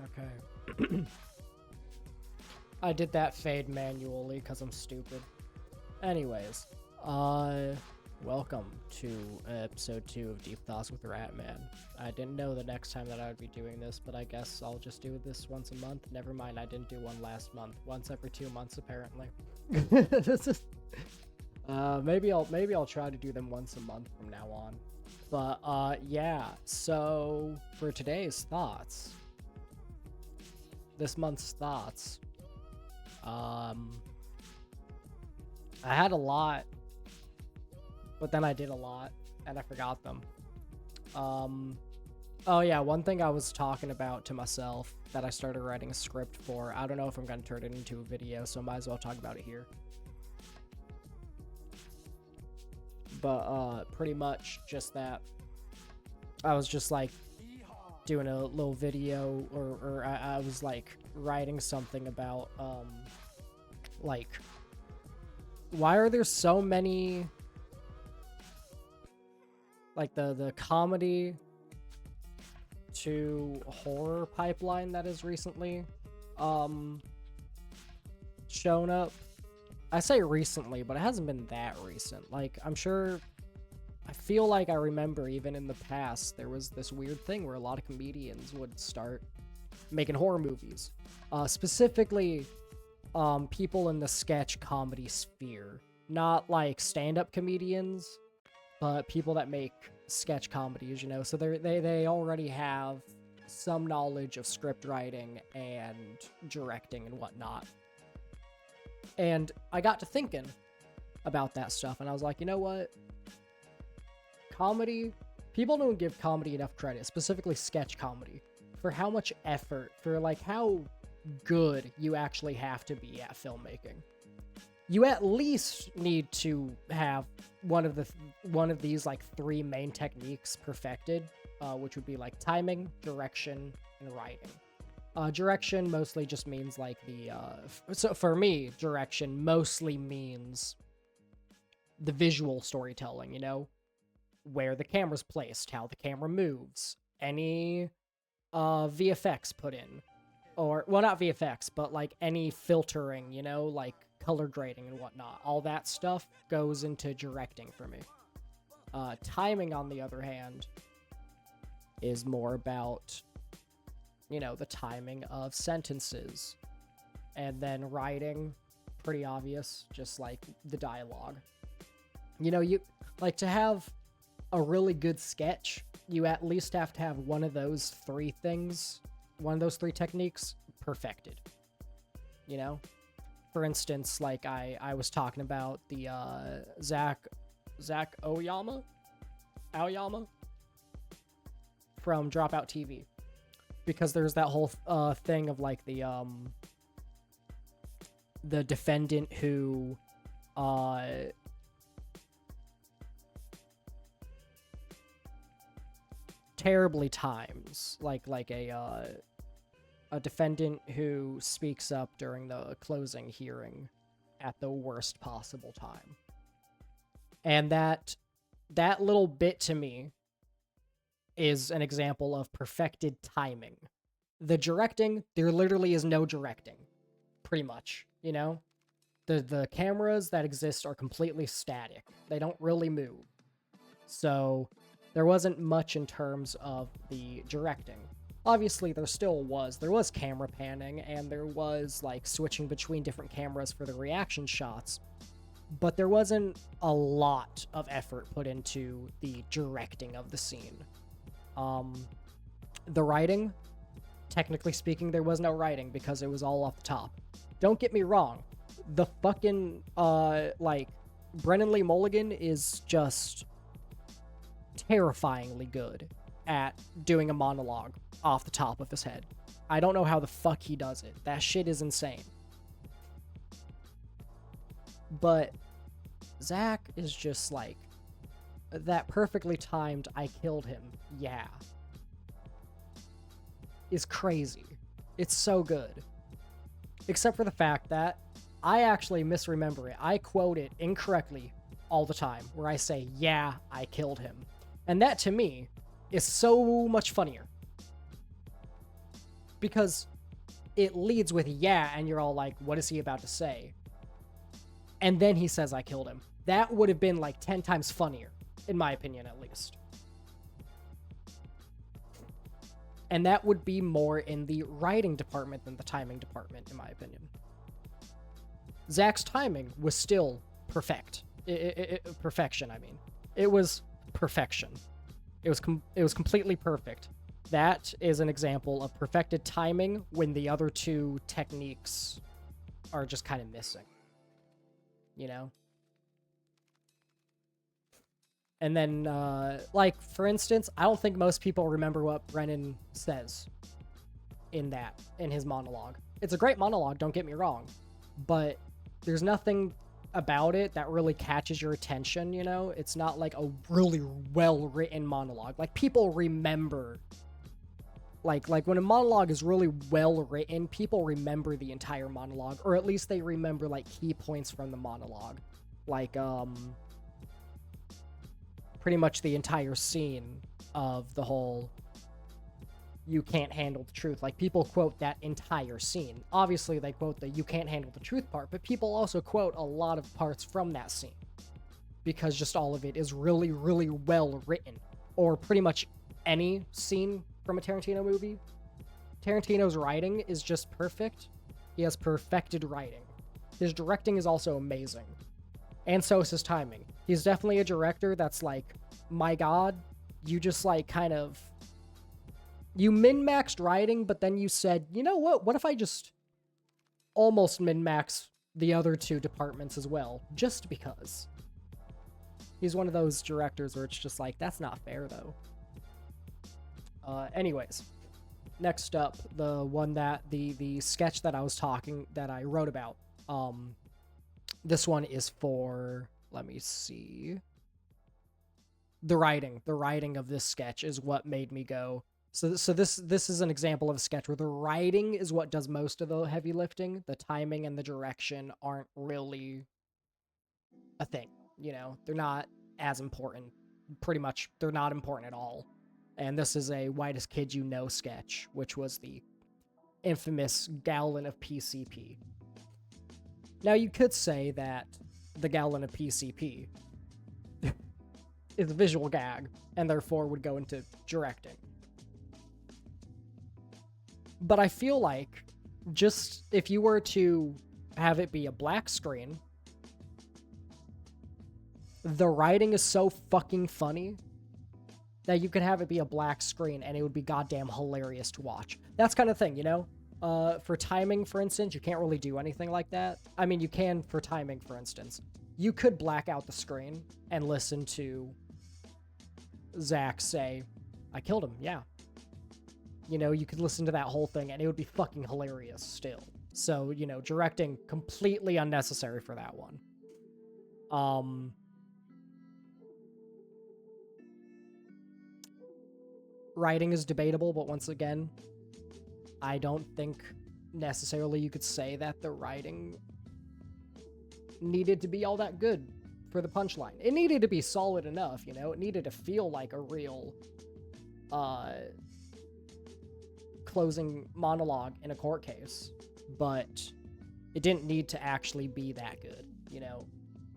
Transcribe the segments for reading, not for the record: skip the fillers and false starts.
Okay. I did that fade manually because I'm stupid. Anyways, welcome to episode 2 of Deep Thoughts with Ratman. I didn't know the next time that I would be doing this, but I guess I'll just do this once a month. Never mind, I didn't do one last month. Once every 2 months, apparently. This is... maybe I'll try to do them once a month from now on. But, yeah, so for today's thoughts, this month's thoughts, I had a lot, but then I did a lot, and I forgot them. Oh yeah, one thing I was talking about to myself that I started writing a script for, I don't know if I'm going to turn it into a video, so I might as well talk about it here. But, pretty much just that. I was just, like, doing a little video, or I was, like, writing something about, like, why are there so many, like, the comedy to horror pipeline that has recently, shown up. I say recently, but it hasn't been that recent. Like, I'm sure, I feel like I remember even in the past, there was this weird thing where a lot of comedians would start making horror movies. Specifically, people in the sketch comedy sphere. Not like stand-up comedians, but people that make sketch comedies, you know? So they already have some knowledge of script writing and directing and whatnot. And I got to thinking about that stuff, and I was like, you know what? Comedy, people don't give comedy enough credit, specifically sketch comedy, for how much effort, for like how good you actually have to be at filmmaking. You at least need to have one of these like 3 main techniques perfected, which would be like timing, direction, and writing. Direction mostly just means like so for me, direction mostly means the visual storytelling, you know, where the camera's placed, how the camera moves, any VFX put in, or, well, not VFX, but like any filtering, you know, like color grading and whatnot. All that stuff goes into directing for me. Timing, on the other hand, is more about, you know, the timing of sentences. And then writing, pretty obvious, just like the dialogue. You know, you like to have a really good sketch, you at least have to have one of those 3 things, one of those 3 techniques perfected. You know? For instance, like I was talking about the Zach Aoyama from Dropout TV. Because there's that whole thing of like the defendant who terribly times, like a defendant who speaks up during the closing hearing at the worst possible time. And that little bit to me is an example of perfected timing. The directing, there literally is no directing, pretty much, you know? The cameras that exist are completely static. They don't really move. So there wasn't much in terms of the directing. Obviously, there was camera panning, and there was, like, switching between different cameras for the reaction shots, but there wasn't a lot of effort put into the directing of the scene. The writing, technically speaking, there was no writing because it was all off the top. Don't get me wrong, the fucking, like, Brennan Lee Mulligan is just terrifyingly good at doing a monologue off the top of his head. I don't know how the fuck he does it. That shit is insane. But Zach is just like, that perfectly timed "I killed him, yeah" is crazy. It's so good. Except for the fact that I actually misremember it. I quote it incorrectly all the time, where I say, "Yeah, I killed him." And that, to me, is so much funnier. because it leads with yeah, and you're all like, what is he about to say? And then he says, I killed him. That would have been like 10 times funnier, in my opinion, at least. And that would be more in the writing department than the timing department, in my opinion. Zach's timing was still perfect. Perfection, I mean. It was perfection. It was completely perfect. That is an example of perfected timing when the other two techniques are just kind of missing. You know? And then, like, for instance, I don't think most people remember what Brennan says in his monologue. It's a great monologue, don't get me wrong, but there's nothing about it that really catches your attention, you know? It's not like a really well-written monologue. Like, people remember, like when a monologue is really well-written, people remember the entire monologue, or at least they remember, like, key points from the monologue. Like, pretty much the entire scene of the whole you can't handle the truth. Like, people quote that entire scene. Obviously, they quote the you can't handle the truth part, but people also quote a lot of parts from that scene because just all of it is really, really well written. Or pretty much any scene from a Tarantino movie. Tarantino's writing is just perfect. He has perfected writing. His directing is also amazing. And so is his timing. He's definitely a director that's like, my God, you just like kind of, you min-maxed writing, but then you said, you know what if I just almost min-max the other two departments as well, just because. He's one of those directors where it's just like, that's not fair though. Anyways, next up, the one that, the sketch that I wrote about, this one is for, let me see. The writing of this sketch is what made me go. So this is an example of a sketch where the writing is what does most of the heavy lifting. The timing and the direction aren't really a thing. You know, they're not as important. Pretty much, they're not important at all. And this is a Whitest Kid You Know sketch, which was the infamous gallon of PCP. Now, you could say that the gallon of PCP is a visual gag, and therefore would go into directing. But I feel like, just if you were to have it be a black screen, the writing is so fucking funny that you could have it be a black screen and it would be goddamn hilarious to watch. That's kind of thing, you know? For timing, for instance, you can't really do anything like that. I mean, you can for timing, for instance. You could black out the screen and listen to Zach say, I killed him, yeah. You know, you could listen to that whole thing and it would be fucking hilarious still. So, you know, directing completely unnecessary for that one. Writing is debatable, but once again, I don't think necessarily you could say that the writing needed to be all that good for the punchline. It needed to be solid enough, you know? It needed to feel like a real closing monologue in a court case, but it didn't need to actually be that good, you know?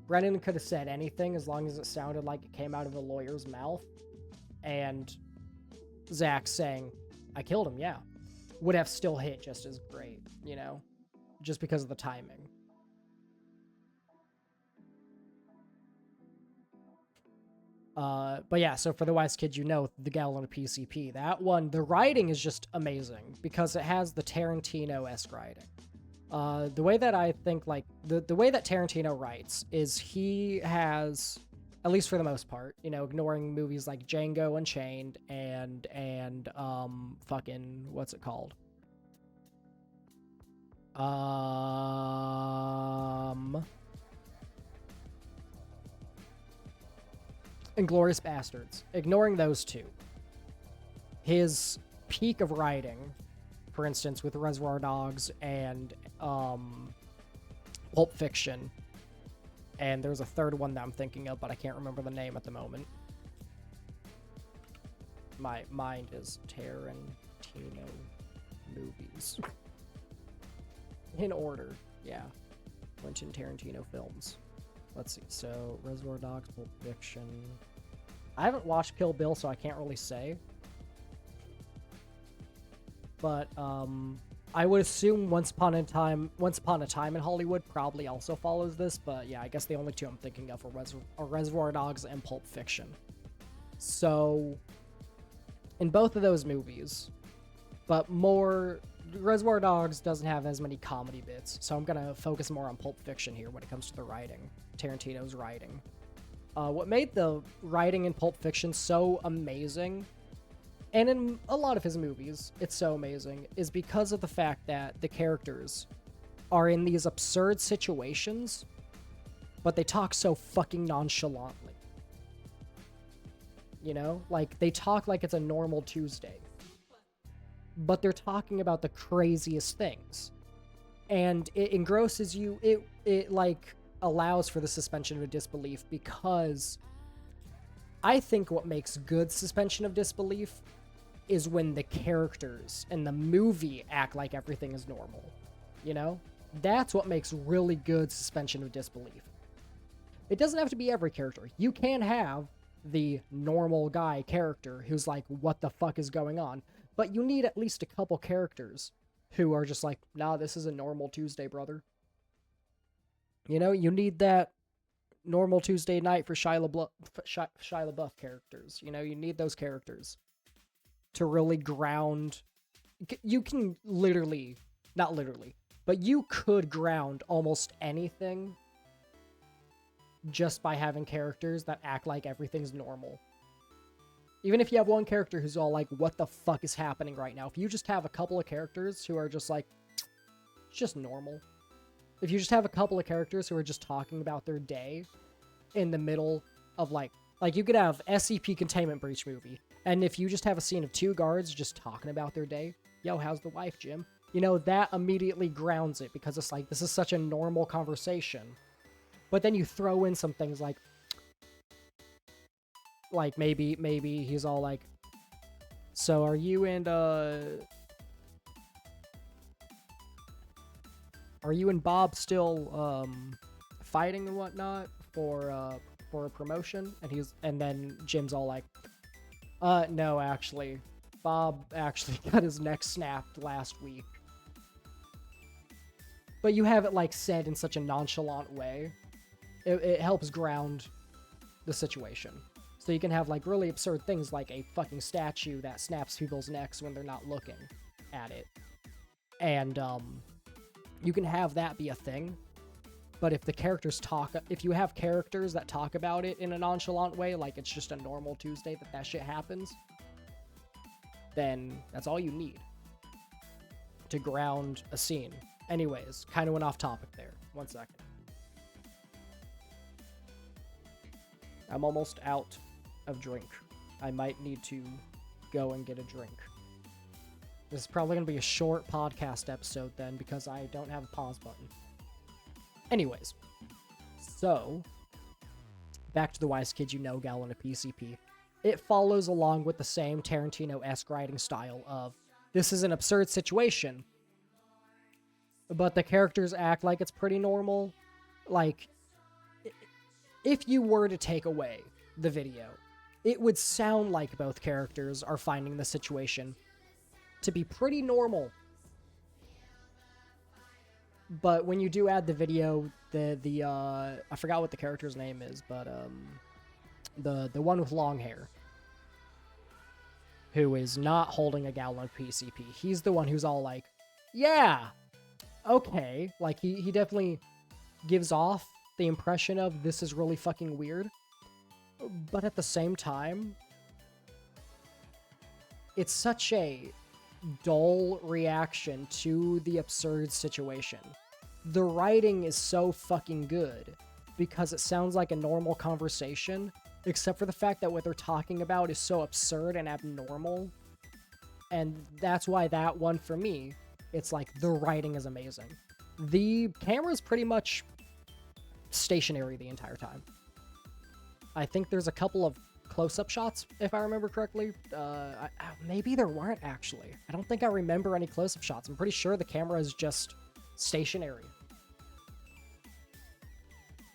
Brennan could have said anything as long as it sounded like it came out of a lawyer's mouth, and Zach saying, I killed him, yeah, would have still hit just as great, you know? Just because of the timing. But yeah, so for The Wise Kid You Know, the gallon of PCP, that one, the writing is just amazing because it has the Tarantino-esque writing. The way that I think, like, the way that Tarantino writes is he has, at least for the most part, you know, ignoring movies like Django Unchained and fucking, what's it called? Inglourious Bastards. Ignoring those two. His peak of writing, for instance, with Reservoir Dogs and Pulp Fiction, and there's a third one that I'm thinking of, but I can't remember the name at the moment. My mind is Tarantino movies. In order, yeah. Quentin Tarantino films. Let's see. So, Reservoir Dogs, Pulp Fiction. I haven't watched Kill Bill, so I can't really say. But, I would assume Once Upon a Time in Hollywood probably also follows this, but yeah, I guess the only two I'm thinking of are Reservoir Dogs and Pulp Fiction. So, in both of those movies, but more, Reservoir Dogs doesn't have as many comedy bits, so I'm gonna focus more on Pulp Fiction here when it comes to the writing, Tarantino's writing. What made the writing in Pulp Fiction so amazing, and in a lot of his movies, it's so amazing, is because of the fact that the characters are in these absurd situations, but they talk so fucking nonchalantly. You know? Like, they talk like it's a normal Tuesday. But they're talking about the craziest things. And it engrosses you, it like, allows for the suspension of disbelief, because I think what makes good suspension of disbelief is when the characters in the movie act like everything is normal. You know? That's what makes really good suspension of disbelief. It doesn't have to be every character. You can have the normal guy character who's like, what the fuck is going on? But you need at least a couple characters who are just like, nah, this is a normal Tuesday, brother. You know, you need that normal Tuesday night for Shia LaBeouf characters. You know, you need those characters to really ground. You can literally, not literally, but you could ground almost anything just by having characters that act like everything's normal. Even if you have one character who's all like, what the fuck is happening right now? If you just have a couple of characters who are just like, it's just normal. If you just have a couple of characters who are just talking about their day in the middle of like you could have SCP Containment Breach movie, and if you just have a scene of two guards just talking about their day, yo, how's the wife, Jim? You know, that immediately grounds it, because it's like, this is such a normal conversation. But then you throw in some things like maybe he's all like, so are you and Bob still fighting and whatnot for a promotion? And then Jim's all like, no, actually, Bob actually got his neck snapped last week. But you have it like said in such a nonchalant way. It helps ground the situation. So you can have like really absurd things like a fucking statue that snaps people's necks when they're not looking at it. And you can have that be a thing. But if if you have characters that talk about it in a nonchalant way, like it's just a normal Tuesday that shit happens, then that's all you need to ground a scene. Anyways, kind of went off topic there. 1 second. I'm almost out of drink. I might need to go and get a drink. This is probably going to be a short podcast episode then, because I don't have a pause button. Anyways, so back to The Wise Kid You Know gal in a PCP. It follows along with the same Tarantino-esque writing style of, this is an absurd situation, but the characters act like it's pretty normal. Like, if you were to take away the video, it would sound like both characters are finding the situation to be pretty normal. But when you do add the video, I forgot what the character's name is, but the one with long hair, who is not holding a gal on PCP, he's the one who's all like, yeah, okay. Like, he definitely gives off the impression of, this is really fucking weird. But at the same time, it's such a dull reaction to the absurd situation. The writing is so fucking good because it sounds like a normal conversation, except for the fact that what they're talking about is so absurd and abnormal. And that's why that one, for me, it's like, the writing is amazing. The camera's pretty much stationary the entire time. I think there's a couple of close-up shots, if I remember correctly. Maybe there weren't, actually. I don't think I remember any close-up shots. I'm pretty sure the camera is just stationary.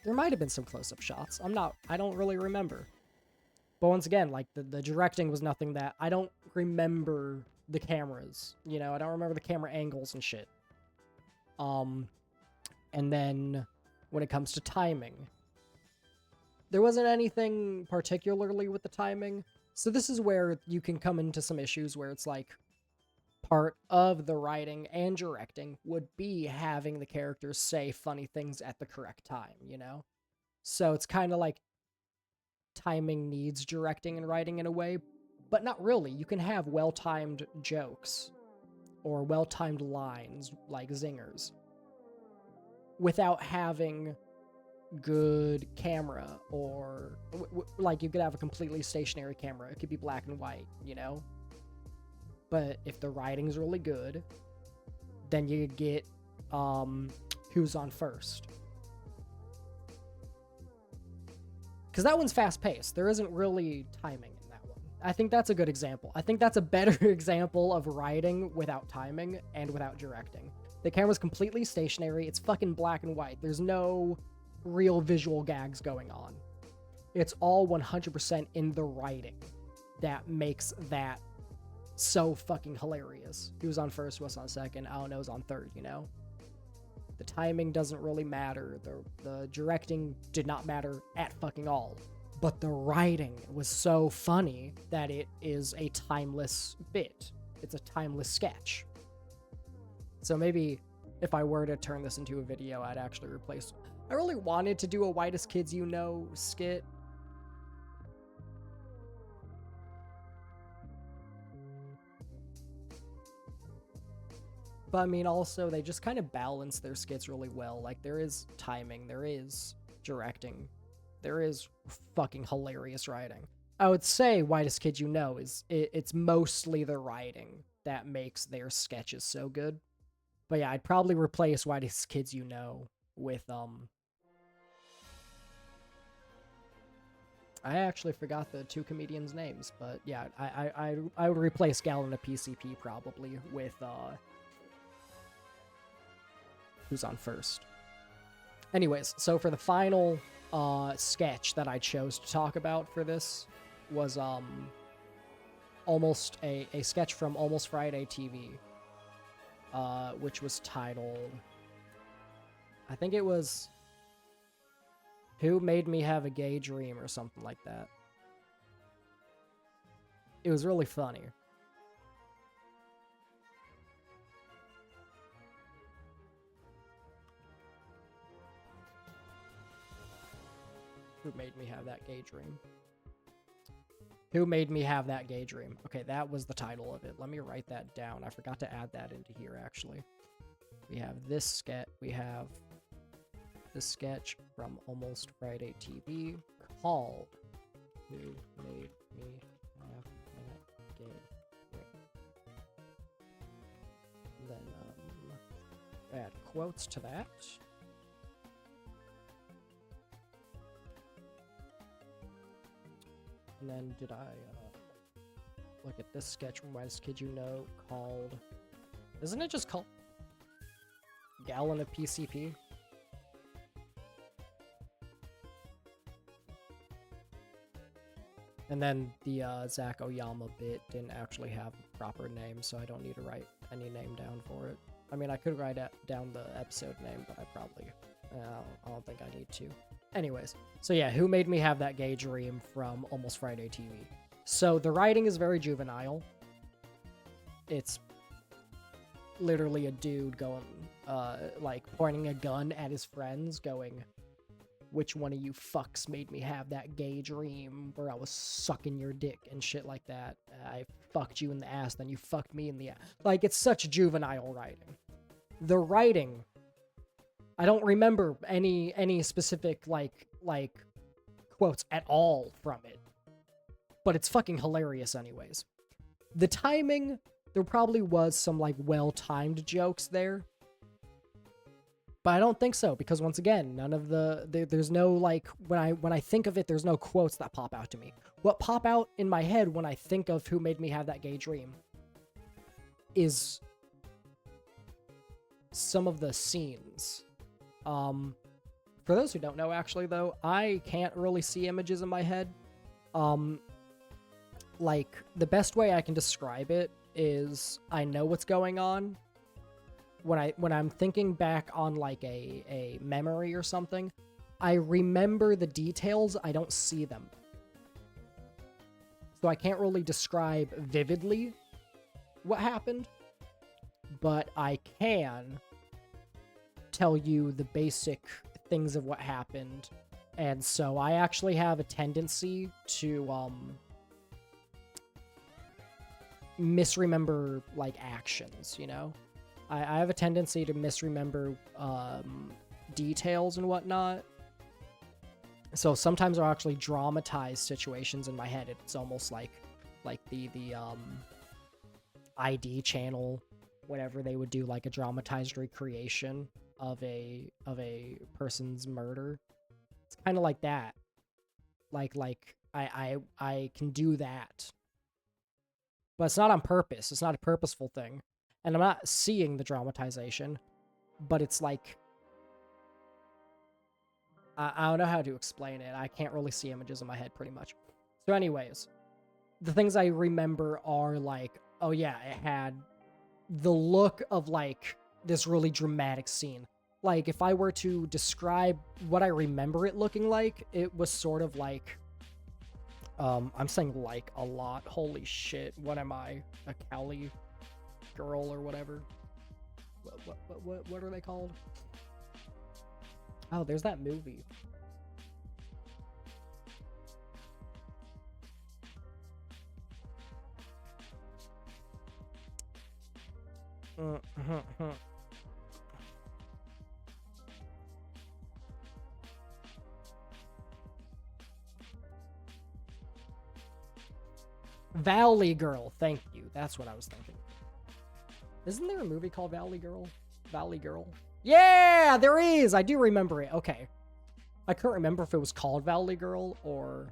There might have been some close-up shots. I don't really remember. But once again, like, the directing was nothing that... I don't remember the cameras, you know? I don't remember the camera angles and shit. And then, when it comes to timing... There wasn't anything particularly with the timing, so this is where you can come into some issues where it's like part of the writing and directing would be having the characters say funny things at the correct time, you know? So it's kind of like timing needs directing and writing in a way, but not really. You can have well-timed jokes or well-timed lines like zingers without having good camera, or like you could have a completely stationary camera. It could be black and white, you know? But if the writing's really good, then you get who's on first. Because that one's fast-paced. There isn't really timing in that one. I think that's a good example. I think that's a better example of writing without timing and without directing. The camera's completely stationary. It's fucking black and white. There's no real visual gags going on. It's all 100% in the writing that makes that so fucking hilarious. Who's on first, what's on second, I don't know, who's on third, you know? The timing doesn't really matter. The directing did not matter at fucking all. But the writing was so funny that it is a timeless bit. It's a timeless sketch. So maybe if I were to turn this into a video, I'd actually replace... I really wanted to do a Whitest Kids You Know skit. But I mean, also, they just kind of balance their skits really well. Like, there is timing, there is directing, there is fucking hilarious writing. I would say Whitest Kids You Know it's mostly the writing that makes their sketches so good. But yeah, I'd probably replace Whitest Kids You Know with, I actually forgot the two comedians' names, but yeah, I would replace Gal in a PCP probably with, who's on first. Anyways, so for the final, sketch that I chose to talk about for this was, almost a sketch from Almost Friday TV, which was titled, I think it was... Who Made Me Have a Gay Dream or something like that. It was really funny. Who Made Me Have That Gay Dream? Who Made Me Have That Gay Dream? Okay, that was the title of it. Let me write that down. I forgot to add that into here, actually. We have this sketch. We have... the sketch from Almost Friday TV called Who Made Me Have That Gay Dream? Then add quotes to that. And then did I look at this sketch from Whitest Kid You Know called... Isn't it just called Gal in a PCP? And then the Zach Oyama bit didn't actually have a proper name, so I don't need to write any name down for it. I mean, I could write down the episode name, but I probably... I don't think I need to. Anyways, so yeah, Who Made Me Have That Gay Dream from Almost Friday TV. So the writing is very juvenile. It's literally a dude going, like, pointing a gun at his friends, going... Which one of you fucks made me have that gay dream where I was sucking your dick and shit like that? I fucked you in the ass, then you fucked me in the ass. Like, it's such juvenile writing. The writing, I don't remember any specific, like, quotes at all from it. But it's fucking hilarious anyways. The timing, there probably was some, like, well-timed jokes there. But I don't think so, because once again, none of there's no, like, when I think of it, there's no quotes that pop out to me. What pop out in my head when I think of who made me have that gay dream is some of the scenes. For those who don't know, actually, though, I can't really see images in my head. Like, the best way I can describe it is I know what's going on. When I'm thinking back on, like, a memory or something, I remember the details, I don't see them. So I can't really describe vividly what happened, but I can tell you the basic things of what happened. And so I actually have a tendency to misremember, like, actions, you know? I have a tendency to misremember details and whatnot. So sometimes I'll actually dramatize situations in my head. It's almost like the ID channel, whenever they would do like a dramatized recreation of a person's murder. It's kind of like that. Like I can do that. But it's not on purpose. It's not a purposeful thing. And I'm not seeing the dramatization, but it's like, I don't know how to explain it. I can't really see images in my head, pretty much. So anyways, the things I remember are like, oh yeah, it had the look of like this really dramatic scene. Like, if I were to describe what I remember it looking like, it was sort of like, I'm saying like a lot. Holy shit, what am I? A Cali girl or whatever? What are they called? Oh, there's that movie. Valley Girl, thank you. That's what I was thinking. Isn't there a movie called Valley Girl? Valley Girl? Yeah, there is! I do remember it. Okay. I couldn't remember if it was called Valley Girl or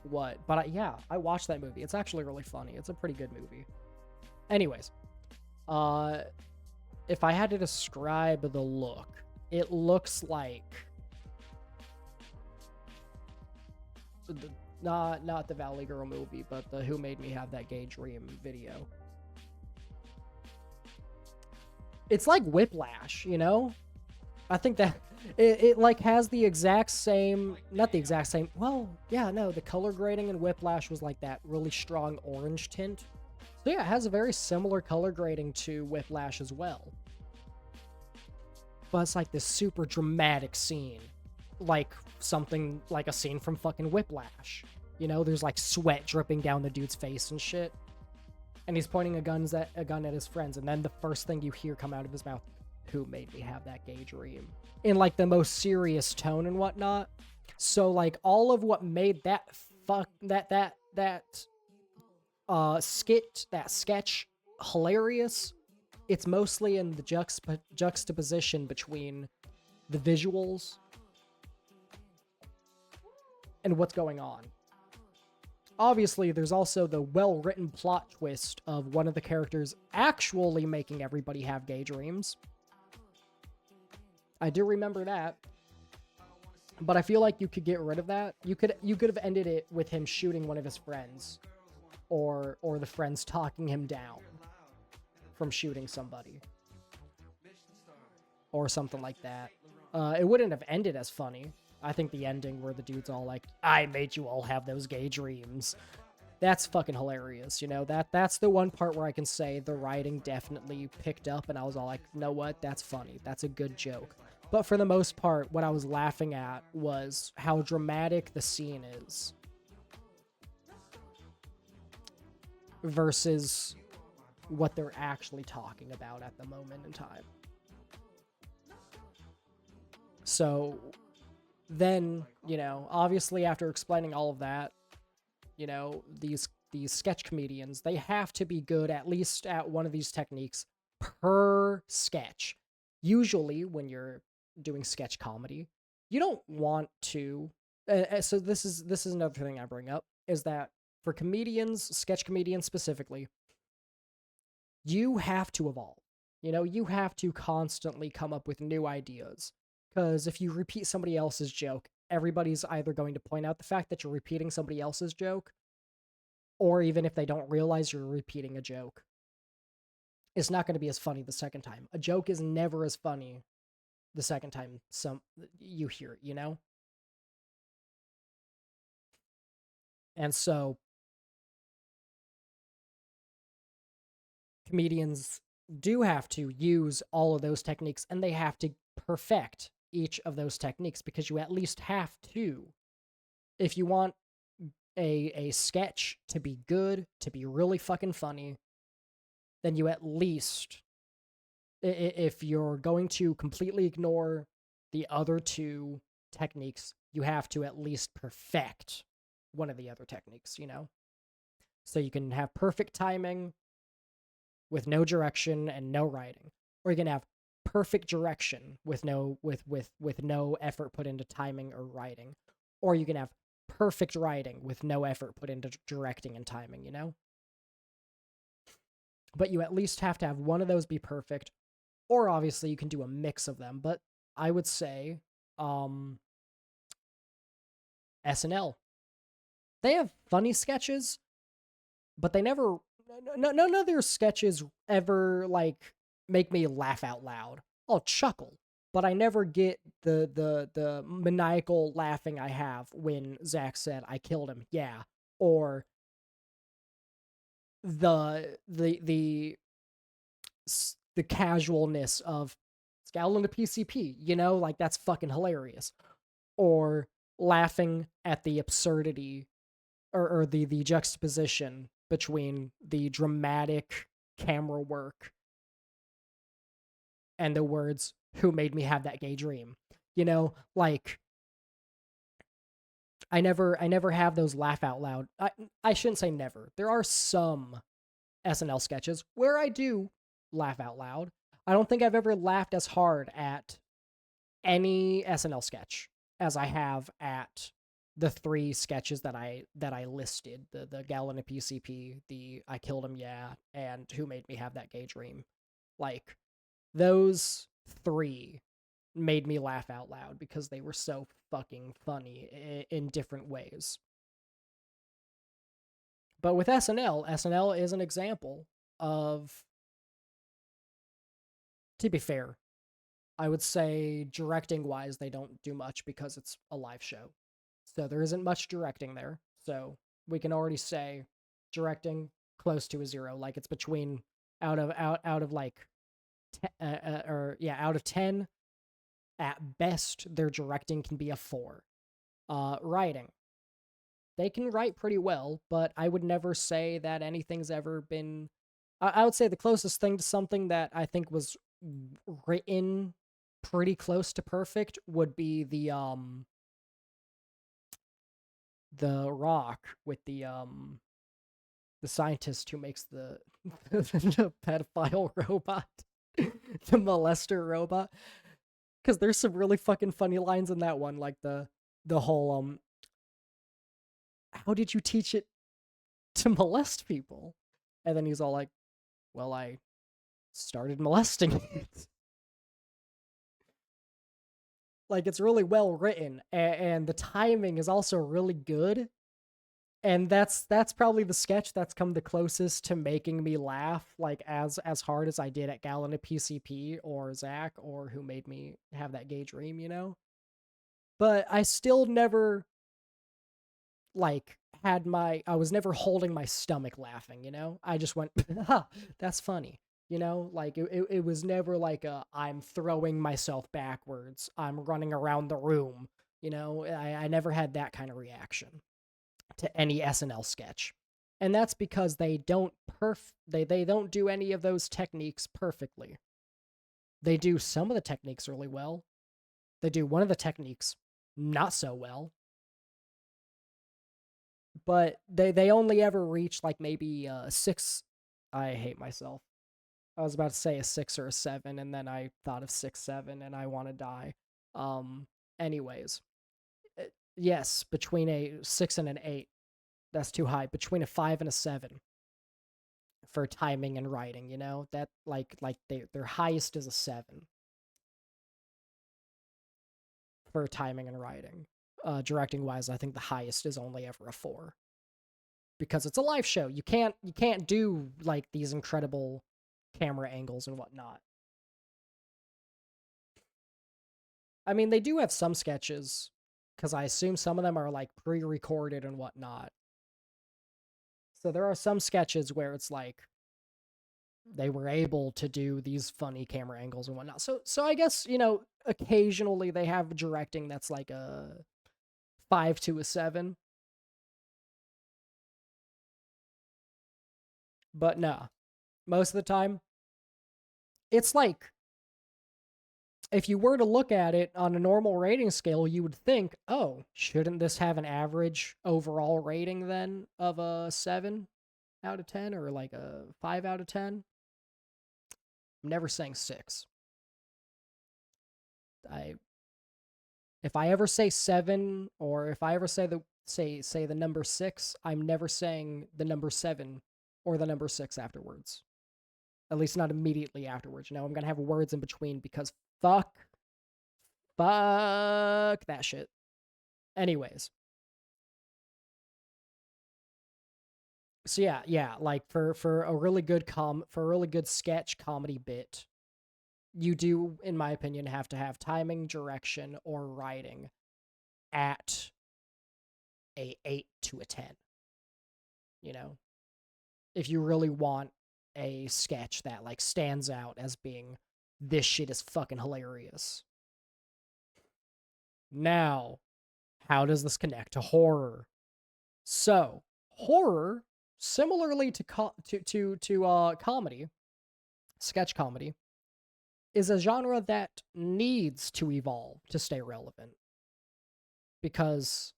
what. But yeah, I watched that movie. It's actually really funny. It's a pretty good movie. Anyways. If I had to describe the look, it looks like... Not the Valley Girl movie, but the Who Made Me Have That Gay Dream video. It's like Whiplash, you know? I think that it like has the exact same, not the exact same, well, yeah, no, the color grading in Whiplash was like that really strong orange tint. So yeah, it has a very similar color grading to Whiplash as well. But it's like this super dramatic scene. Like something like a scene from fucking Whiplash. You know, there's like sweat dripping down the dude's face and shit. And he's pointing a gun at his friends, and then the first thing you hear come out of his mouth, "Who made me have that gay dream?" In like the most serious tone and whatnot. So like all of what made that sketch hilarious, it's mostly in the juxtaposition between the visuals and what's going on. Obviously, there's also the well-written plot twist of one of the characters actually making everybody have gay dreams. I do remember that. But I feel like you could get rid of that. You could have ended it with him shooting one of his friends. Or the friends talking him down from shooting somebody. Or something like that. It wouldn't have ended as funny. I think the ending where the dude's all like, "I made you all have those gay dreams." That's fucking hilarious, you know? That's the one part where I can say the writing definitely picked up, and I was all like, "You know what? That's funny. That's a good joke." But for the most part, what I was laughing at was how dramatic the scene is. Versus what they're actually talking about at the moment in time. So... then, you know, obviously after explaining all of that, you know, these sketch comedians, they have to be good at least at one of these techniques per sketch. Usually when you're doing sketch comedy, you don't want to. So this is another thing I bring up is that for comedians, sketch comedians specifically, you have to evolve. You have to constantly come up with new ideas. Because if you repeat somebody else's joke, everybody's either going to point out the fact that you're repeating somebody else's joke, or even if they don't realize you're repeating a joke, it's not going to be as funny the second time. A joke is never as funny the second time you hear it. And so comedians do have to use all of those techniques, and they have to perfect each of those techniques, because you at least have to. If you want a sketch to be good, to be really fucking funny, then you at least, if you're going to completely ignore the other two techniques, you have to at least perfect one of the other techniques. So you can have perfect timing with no direction and no writing, or you can have perfect direction with no effort put into timing or writing, or you can have perfect writing with no effort put into directing and timing. But you at least have to have one of those be perfect, or obviously you can do a mix of them. But I would say SNL, they have funny sketches, but they never, none of their sketches ever like make me laugh out loud. I'll chuckle, but I never get the maniacal laughing I have when Zach said I killed him, yeah, or the casualness of Scowl into PCP, like that's fucking hilarious, or laughing at the absurdity, or the juxtaposition between the dramatic camera work and the words "Who made me have that gay dream?" Like I never have those laugh out loud. I shouldn't say never. There are some SNL sketches where I do laugh out loud. I don't think I've ever laughed as hard at any SNL sketch as I have at the three sketches that I listed: the Gal in a PCP, the I killed him, yeah, and Who made me have that gay dream. Like those three made me laugh out loud because they were so fucking funny in different ways. But with SNL is an example of, to be fair, I would say directing wise, they don't do much because it's a live show. So there isn't much directing there. So we can already say directing close to a 0. Like it's between out of like out of 10, at best their directing can be a 4. Writing, they can write pretty well, but I would never say that anything's ever been. I would say the closest thing to something that I think was written pretty close to perfect would be the Rock with the scientist who makes the the pedophile robot, the molester robot. Because there's some really fucking funny lines in that one, like the whole how did you teach it to molest people? And then he's all like, well, I started molesting it. Like, it's really well written, and the timing is also really good. And that's probably the sketch that's come the closest to making me laugh, like as hard as I did at Gal in a PCP or Zach or Who Made Me Have That Gay Dream. But I still never like I was never holding my stomach laughing. I just went, ha, that's funny. Like it was never like I'm throwing myself backwards, I'm running around the room. I never had that kind of reaction to any SNL sketch. And that's because they don't they don't do any of those techniques perfectly. They do some of the techniques really well. They do one of the techniques not so well. But they only ever reach like maybe 6. I hate myself. I was about to say a 6 or a 7, and then I thought of 6, 7, and I want to die. Anyways, yes, between a 6 and an 8, that's too high. Between a 5 and a 7 for timing and writing, you know? That their highest is a 7 for timing and writing. Directing wise, I think the highest is only ever a 4 because it's a live show. You can't do like these incredible camera angles and whatnot. I mean, they do have some sketches because I assume some of them are like pre-recorded and whatnot. So there are some sketches where it's like they were able to do these funny camera angles and whatnot. So I guess, occasionally they have directing that's like a 5 to a 7. But no, most of the time, it's like if you were to look at it on a normal rating scale, you would think, oh, shouldn't this have an average overall rating then of a 7 out of 10 or like a 5 out of 10? I'm never saying 6. I If I ever say 7 or if I ever say the number 6, I'm never saying the number 7 or the number 6 afterwards. At least not immediately afterwards. I'm going to have words in between because fuck that shit. Anyways. So yeah, like for a really good sketch comedy bit, you do, in my opinion, have to have timing, direction, or writing at a 8 to a 10. If you really want a sketch that like stands out as being this shit is fucking hilarious. Now, how does this connect to horror? So, horror, similarly to comedy, sketch comedy, is a genre that needs to evolve to stay relevant. Because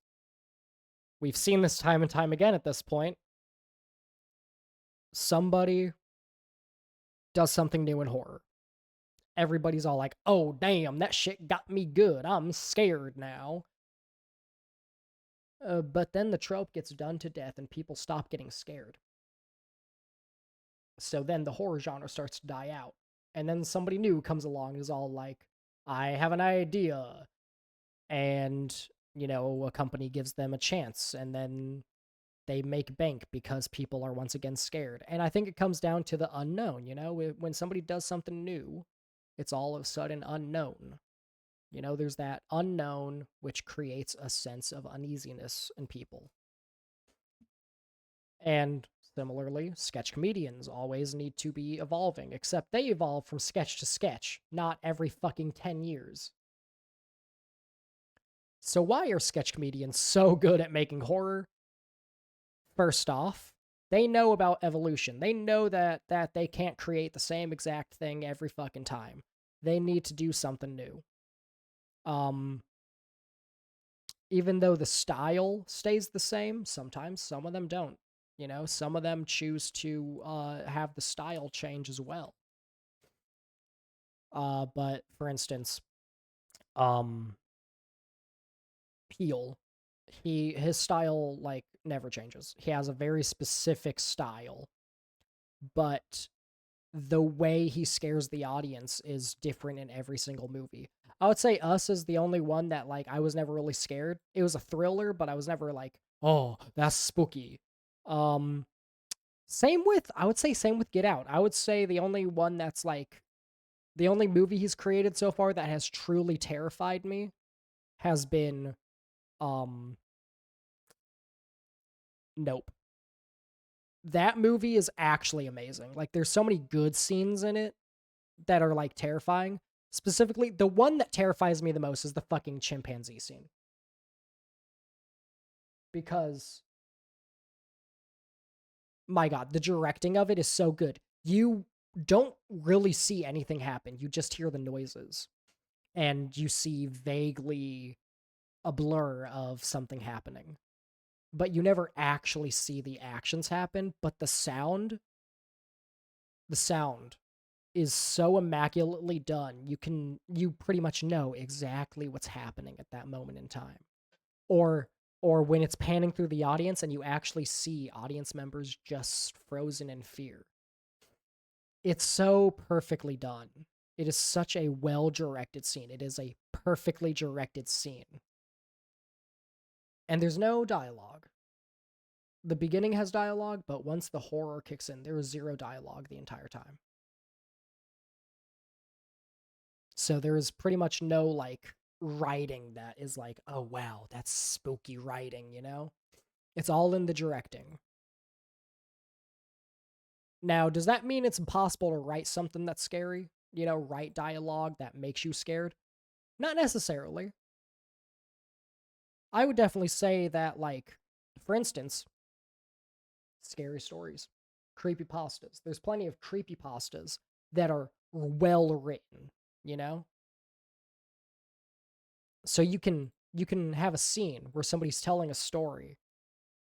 we've seen this time and time again at this point. Somebody does something new in horror. Everybody's all like, oh, damn, that shit got me good. I'm scared now. But then the trope gets done to death and people stop getting scared. So then the horror genre starts to die out. And then somebody new comes along and is all like, I have an idea. And, a company gives them a chance. And then they make bank because people are once again scared. And I think it comes down to the unknown, when somebody does something new, it's all of a sudden unknown. There's that unknown which creates a sense of uneasiness in people. And similarly, sketch comedians always need to be evolving, except they evolve from sketch to sketch, not every fucking 10 years. So why are sketch comedians so good at making horror? First off, they know about evolution. They know that they can't create the same exact thing every fucking time. They need to do something new. Even though the style stays the same, sometimes some of them don't. Some of them choose to have the style change as well. But for instance, Peel, his style like never changes. He has a very specific style, but the way he scares the audience is different in every single movie. I would say Us is the only one that like I was never really scared. It was a thriller, but I was never like, oh, that's spooky. Same with Get Out. I would say the only one that's like the only movie he's created so far that has truly terrified me has been Nope. That movie is actually amazing. Like there's so many good scenes in it that are like terrifying. Specifically, the one that terrifies me the most is the fucking chimpanzee scene. Because my god, the directing of it is so good. You don't really see anything happen. You just hear the noises. And you see vaguely a blur of something happening. But you never actually see the actions happen, but the sound is so immaculately done. You pretty much know exactly what's happening at that moment in time. Or when it's panning through the audience and you actually see audience members just frozen in fear. It's so perfectly done. It is such a well-directed scene. It is a perfectly directed scene. And there's no dialogue. The beginning has dialogue, but once the horror kicks in, there is zero dialogue the entire time. So there is pretty much no, like, writing that is like, oh wow, that's spooky writing, you know? It's all in the directing. Now, does that mean it's impossible to write something that's scary? You know, write dialogue that makes you scared? Not necessarily. I would definitely say that, like, for instance, scary stories, creepypastas. There's plenty of creepypastas that are well written, you know? So you can have a scene where somebody's telling a story,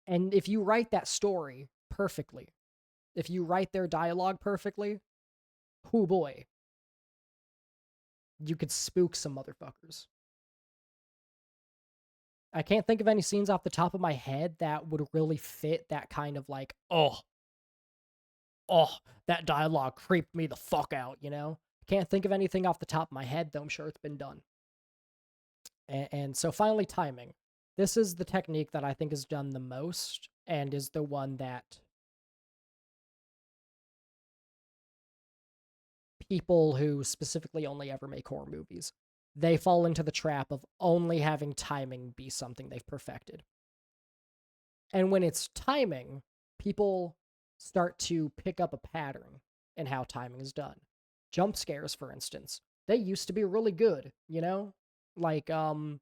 and if you write that story perfectly, if you write their dialogue perfectly, oh boy, you could spook some motherfuckers. I can't think of any scenes off the top of my head that would really fit that kind of like, oh, that dialogue creeped me the fuck out, you know? Can't think of anything off the top of my head, though I'm sure it's been done. And so finally, timing. This is the technique that I think is done the most and is the one that people who specifically only ever make horror movies, they fall into the trap of only having timing be something they've perfected. And when it's timing, people start to pick up a pattern in how timing is done. Jump scares, for instance, they used to be really good, you know? Like, I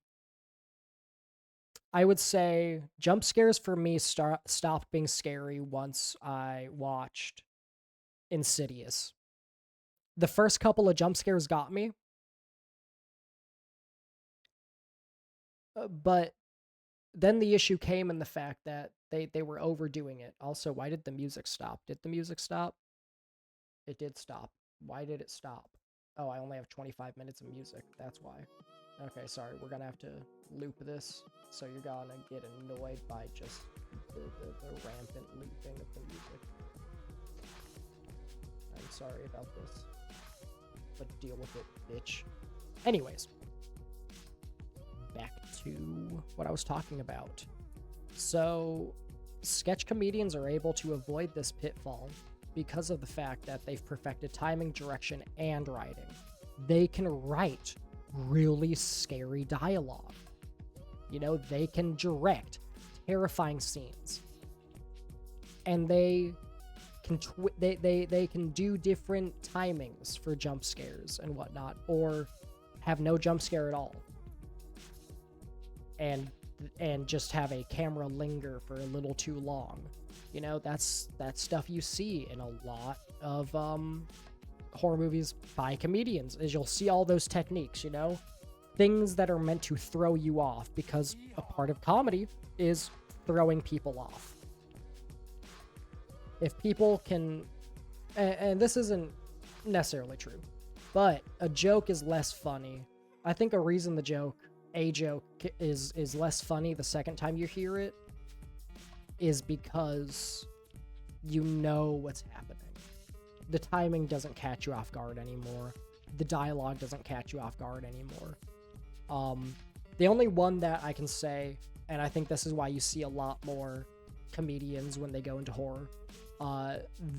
would say jump scares for me stopped being scary once I watched Insidious. The first couple of jump scares got me, but then the issue came in the fact that they were overdoing it. Also, why did the music stop? Did the music stop? It did stop. Why did it stop? Oh, I only have 25 minutes of music. That's why. Okay, sorry. We're gonna have to loop this. So you're gonna get annoyed by just the rampant looping of the music. I'm sorry about this. But deal with it, bitch. Anyways. Back to what I was talking about. So, sketch comedians are able to avoid this pitfall because of the fact that they've perfected timing, direction, and writing. They can write really scary dialogue. You know, they can direct terrifying scenes. And they can they can do different timings for jump scares and whatnot, or have no jump scare at all. And just have a camera linger for a little too long. You know, that's stuff you see in a lot of horror movies by comedians, is you'll see all those techniques, you know? Things that are meant to throw you off, because a part of comedy is throwing people off. If people can, and this isn't necessarily true, but a joke is less funny. I think a reason a joke is less funny the second time you hear it is because you know what's happening. The timing doesn't catch you off guard anymore. The dialogue doesn't catch you off guard anymore. The only one that I can say, and I think this is why you see a lot more comedians when they go into horror,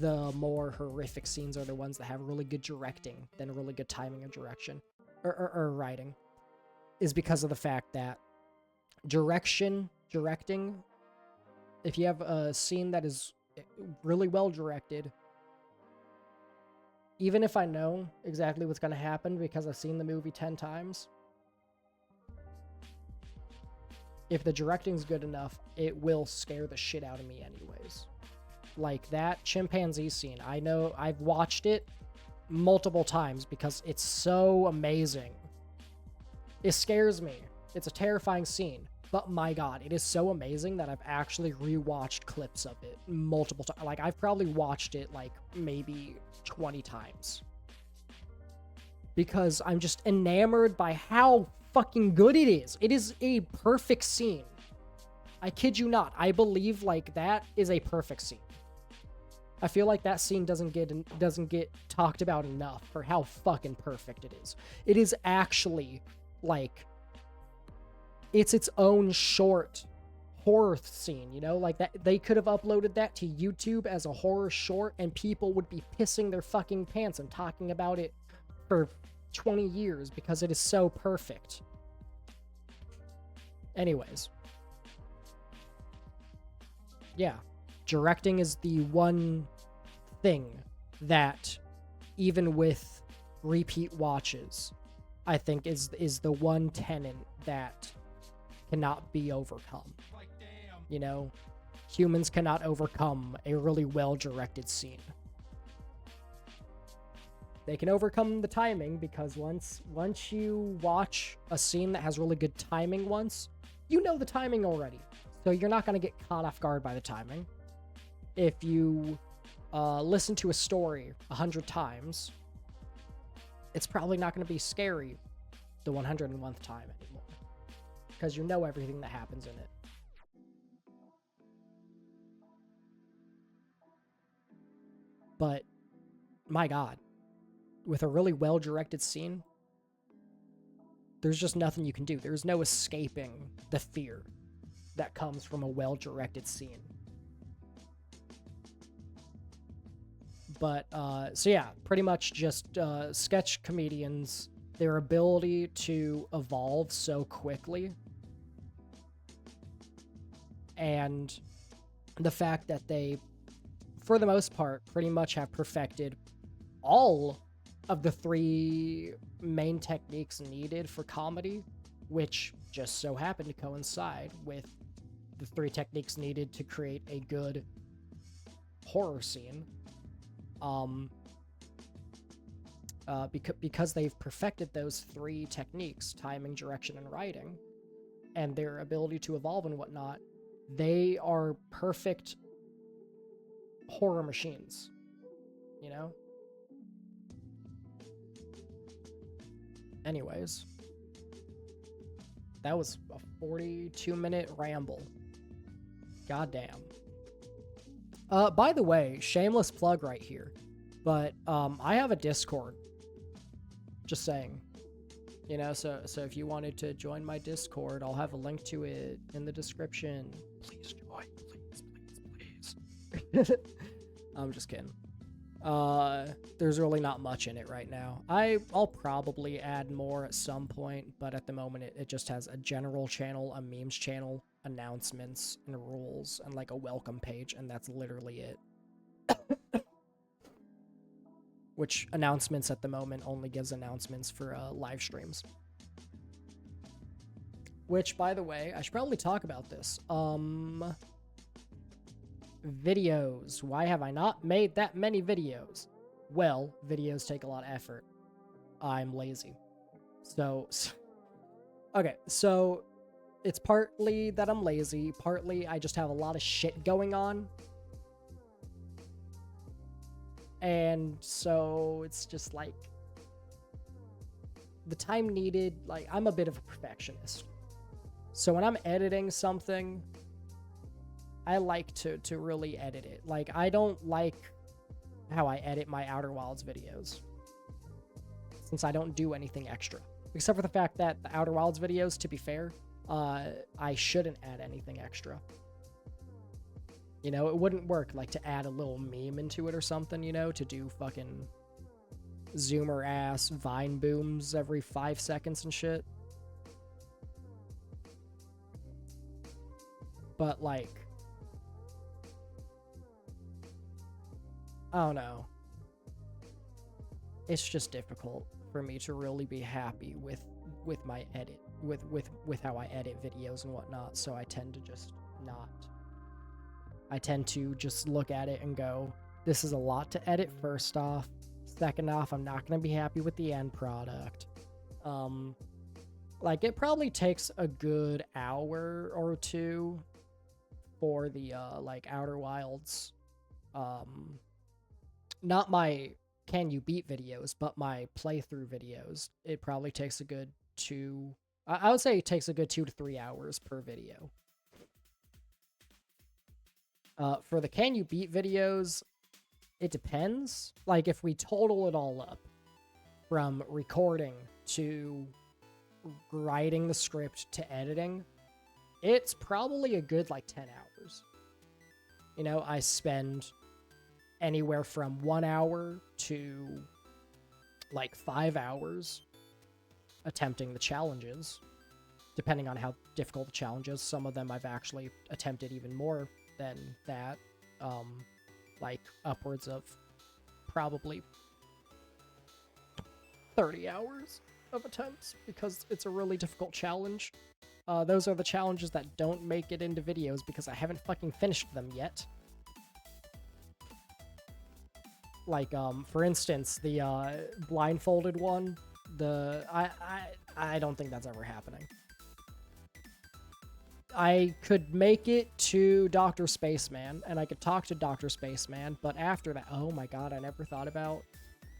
the more horrific scenes are the ones that have really good directing than really good timing or direction or writing, is because of the fact that directing, if you have a scene that is really well directed, even if I know exactly what's going to happen because I've seen the movie 10 times, if the directing's good enough, it will scare the shit out of me anyways. Like that chimpanzee scene, I know I've watched it multiple times because it's so amazing. It scares me. It's a terrifying scene, but my god, it is so amazing that I've actually rewatched clips of it multiple times. Like, I've probably watched it like maybe 20 times because I'm just enamored by how fucking good it is. It is a perfect scene. I kid you not. I believe like that is a perfect scene. I feel like that scene doesn't get talked about enough for how fucking perfect it is. It is actually like it's its own short horror scene, you know? Like that they could have uploaded that to YouTube as a horror short and people would be pissing their fucking pants and talking about it for 20 years because it is so perfect. Anyways. Yeah. Directing is the one thing that, even with repeat watches, I think is the one tenet that cannot be overcome. You know, humans cannot overcome a really well-directed scene. They can overcome the timing because once you watch a scene that has really good timing once, you know the timing already. So you're not going to get caught off guard by the timing. If you listen to a story 100 times, it's probably not going to be scary the 101th time anymore. Because you know everything that happens in it. But, my God, with a really well-directed scene, there's just nothing you can do. There's no escaping the fear that comes from a well-directed scene. But, so yeah, pretty much just sketch comedians, their ability to evolve so quickly, and the fact that they, for the most part, pretty much have perfected all of the 3 main techniques needed for comedy, which just so happened to coincide with the 3 techniques needed to create a good horror scene. Because they've perfected those 3 techniques, timing, direction, and writing, and their ability to evolve and whatnot, they are perfect horror machines, you know? Anyways, that was a 42-minute ramble. Goddamn. By the way, shameless plug right here, but I have a Discord. Just saying. You know, so if you wanted to join my Discord, I'll have a link to it in the description. Please join. Please. I'm just kidding. There's really not much in it right now. I'll probably add more at some point, but at the moment it just has a general channel, a memes channel, announcements, and rules, and like a welcome page, and that's literally it. Which announcements at the moment only gives announcements for live streams. Which, by the way, I should probably talk about this. Videos. Why have I not made that many videos? Well, videos take a lot of effort. I'm lazy. Okay, so it's partly that I'm lazy, partly I just have a lot of shit going on. And so it's just like the time needed, like I'm a bit of a perfectionist. So when I'm editing something, I like to really edit it. Like I don't like how I edit my Outer Wilds videos, since I don't do anything extra. Except for the fact that the Outer Wilds videos, to be fair, I shouldn't add anything extra. You know, it wouldn't work, like, to add a little meme into it or something, you know, to do fucking zoomer-ass Vine booms every 5 seconds and shit. But, like, I don't know. It's just difficult for me to really be happy with my edit, with how I edit videos and whatnot, so I tend to just not. I tend to just look at it and go, this is a lot to edit, first off. Second off, I'm not going to be happy with the end product. Like, it probably takes a good hour or 2 for the, like, Outer Wilds. Not my can you beat videos, but my playthrough videos, it probably takes a good I would say it takes a good 2 to 3 hours per video. For the can you beat videos, it depends. Like, if we total it all up, from recording to writing the script to editing, it's probably a good, like, 10 hours. You know, I spend anywhere from 1 hour to, like, 5 hours attempting the challenges, depending on how difficult the challenge is. Some of them I've actually attempted even more than that, like upwards of probably 30 hours of attempts, because it's a really difficult challenge. Those are the challenges that don't make it into videos because I haven't fucking finished them yet. Like, for instance, the blindfolded one, I don't think that's ever happening. I could make it to Dr. Spaceman, and I could talk to Dr. Spaceman, but after that, oh my god, I never thought about,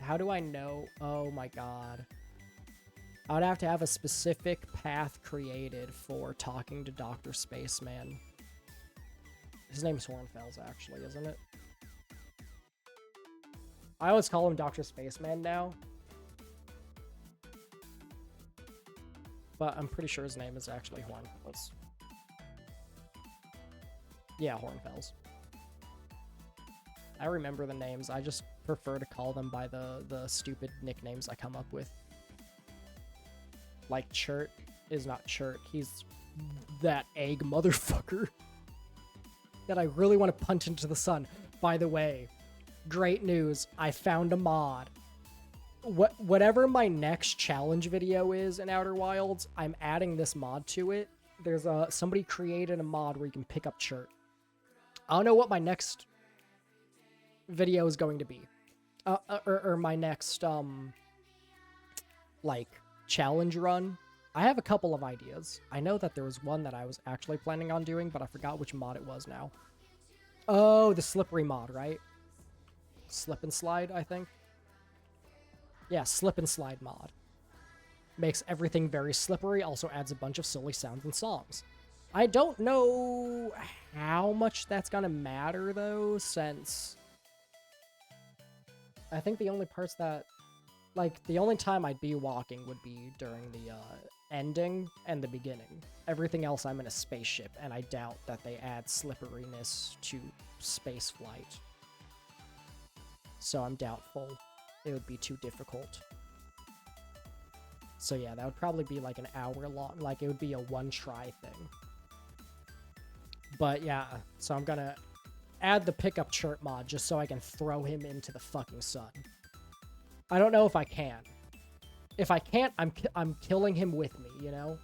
how do I know? Oh my god. I would have to have a specific path created for talking to Dr. Spaceman. His name's Hornfels, actually, isn't it? I always call him Dr. Spaceman now, but I'm pretty sure his name is actually Hornfels. Yeah, Hornfels. I remember the names. I just prefer to call them by the stupid nicknames I come up with. Like, Chert is not Chert. He's that egg motherfucker that I really want to punch into the sun. By the way, great news. I found a mod. Whatever my next challenge video is in Outer Wilds, I'm adding this mod to it. There's somebody created a mod where you can pick up Chert. I don't know what my next video is going to be. Or my next, like, challenge run. I have a couple of ideas. I know that there was one that I was actually planning on doing, but I forgot which mod it was now. Oh, the slippery mod, right? Slip and slide, I think. Yeah, slip and slide mod. Makes everything very slippery, also adds a bunch of silly sounds and songs. I don't know how much that's gonna matter, though, since I think the only parts that, like, the only time I'd be walking would be during the ending and the beginning. Everything else I'm in a spaceship, and I doubt that they add slipperiness to space flight. So I'm doubtful it would be too difficult. So yeah, that would probably be like an hour long, like it would be a one-try thing. But yeah, so I'm gonna add the pickup Chert mod just so I can throw him into the fucking sun. I don't know if I can. If I can't, I'm killing him with me, you know?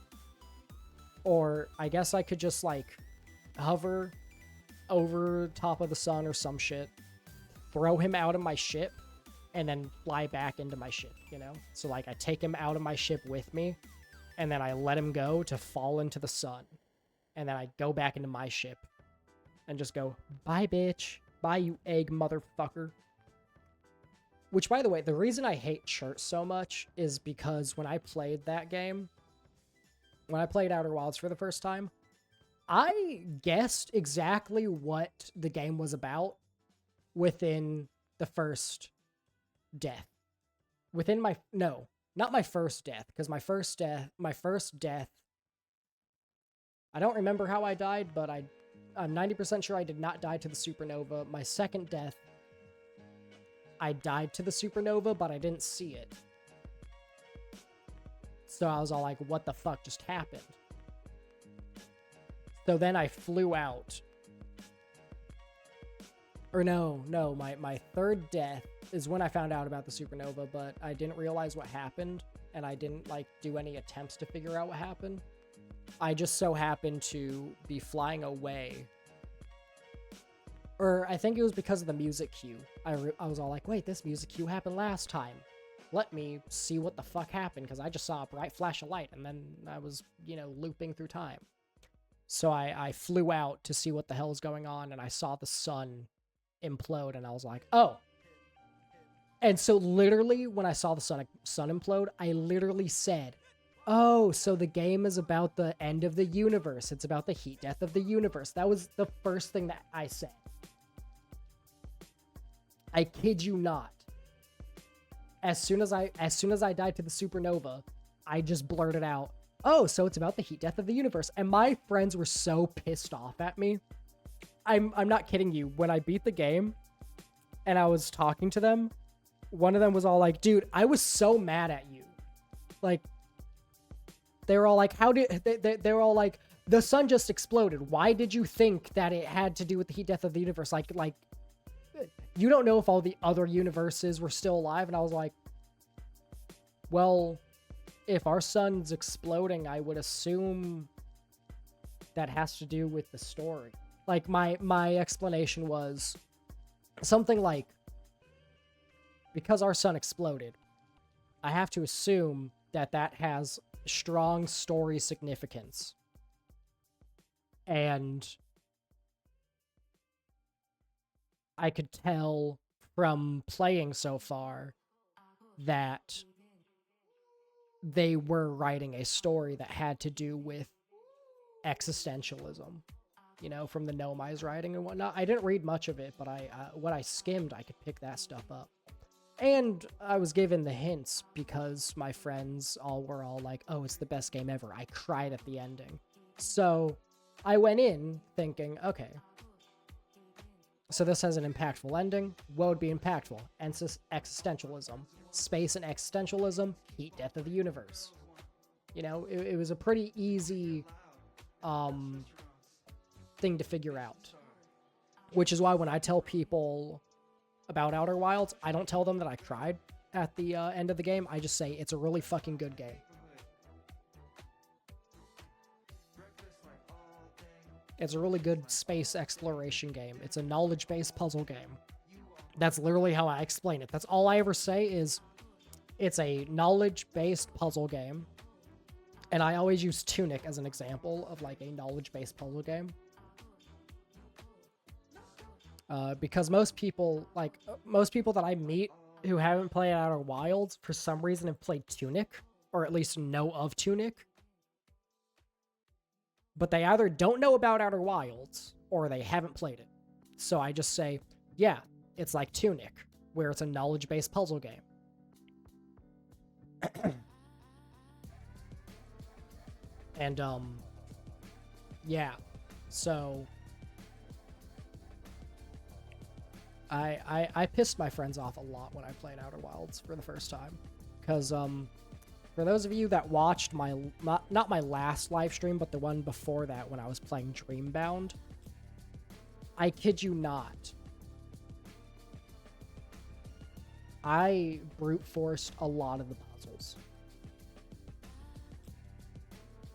Or I guess I could just, like, hover over top of the sun or some shit, throw him out of my ship, and then fly back into my ship, you know? So, like, I take him out of my ship with me, and then I let him go to fall into the sun. And then I go back into my ship and just go, bye, bitch. Bye, you egg motherfucker. Which, by the way, the reason I hate Chert so much is because when I played that game, when I played Outer Wilds for the first time, I guessed exactly what the game was about within the first death. Within my... No, not my first death, because my first death... I don't remember how I died, but I'm 90% sure I did not die to the supernova. My second death, I died to the supernova, but I didn't see it. So I was all like, what the fuck just happened? So then I flew out. Or no, my third death is when I found out about the supernova, but I didn't realize what happened, and I didn't, like, do any attempts to figure out what happened. I just so happened to be flying away. Or I think it was because of the music cue. I was all like, wait, this music cue happened last time. Let me see what the fuck happened, because I just saw a bright flash of light, and then I was, you know, looping through time. So I flew out to see what the hell is going on, and I saw the sun implode, and I was like, oh. And so literally when I saw the sun implode, I literally said, oh, so the game is about the end of the universe. It's about the heat death of the universe. That was the first thing that I said. I kid you not. As soon as I died to the supernova, I just blurted out, oh, so it's about the heat death of the universe. And my friends were so pissed off at me. I'm not kidding you. When I beat the game and I was talking to them, one of them was all like, dude, I was so mad at you. Like, they were all like, they were all like, the sun just exploded. Why did you think that it had to do with the heat death of the universe? Like, you don't know if all the other universes were still alive. And I was like, well, if our sun's exploding, I would assume that has to do with the story. Like, my explanation was something like, because our sun exploded, I have to assume that has strong story significance. And I could tell from playing so far that they were writing a story that had to do with existentialism, you know, from the Nomai's writing and whatnot. I didn't read much of it, but what I skimmed, I could pick that stuff up. And I was given the hints because my friends were all like, oh, it's the best game ever. I cried at the ending. So I went in thinking, okay, so this has an impactful ending. What would be impactful? Existentialism. Space and existentialism. Heat death of the universe. You know, it was a pretty easy thing to figure out. Which is why when I tell people about Outer Wilds, I don't tell them that I cried at the end of the game. I just say it's a really fucking good game. It's a really good space exploration game. It's a knowledge-based puzzle game. That's literally how I explain it. That's all I ever say is it's a knowledge-based puzzle game. And I always use Tunic as an example of like a knowledge-based puzzle game. Because most people that I meet who haven't played Outer Wilds, for some reason have played Tunic, or at least know of Tunic. But they either don't know about Outer Wilds, or they haven't played it. So I just say, yeah, it's like Tunic, where it's a knowledge-based puzzle game. And, yeah. So I pissed my friends off a lot when I played Outer Wilds for the first time. Because, for those of you that watched my, not my last live stream, but the one before that when I was playing Dreambound, I kid you not, I brute forced a lot of the puzzles.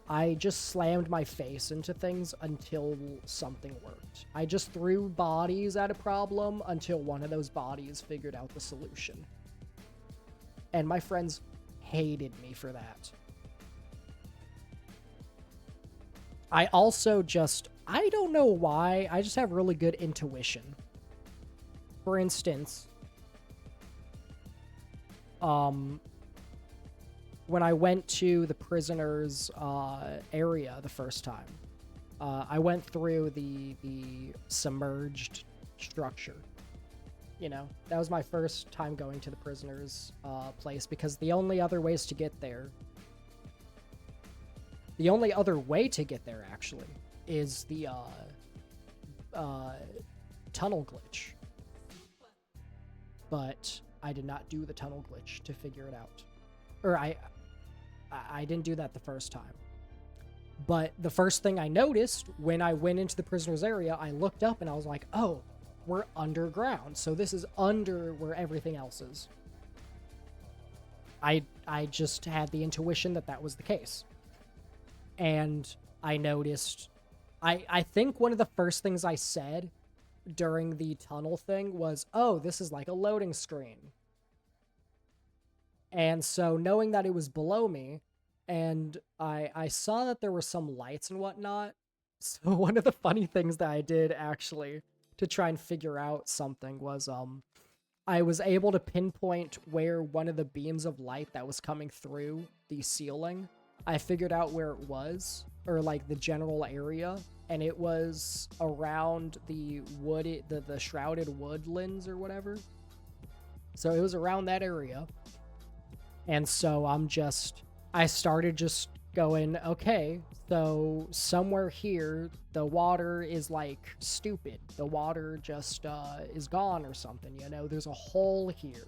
I just slammed my face into things until something worked. I just threw bodies at a problem until one of those bodies figured out the solution. And my friends hated me for that. I also I don't know why, I just have really good intuition. For instance, when I went to the prisoners area the first time, I went through the submerged structure. You know, that was my first time going to the prisoners place, because the only other ways to get there, the only other way to get there actually is the tunnel glitch. But I did not do the tunnel glitch to figure it out. Or I didn't do that the first time. But the first thing I noticed when I went into the prisoners area, I looked up and I was like, oh, we're underground. So this is under where everything else is. I just had the intuition that that was the case. And I noticed, I think one of the first things I said during the tunnel thing was, oh, this is like a loading screen. And so knowing that it was below me, and I saw that there were some lights and whatnot. So one of the funny things that I did actually to try and figure out something was, I was able to pinpoint where one of the beams of light that was coming through the ceiling, I figured out where it was, or like the general area, and it was around the the shrouded woodlands or whatever. So it was around that area. And so I started just going, okay, so somewhere here, the water is like stupid. The water just is gone or something, you know? There's a hole here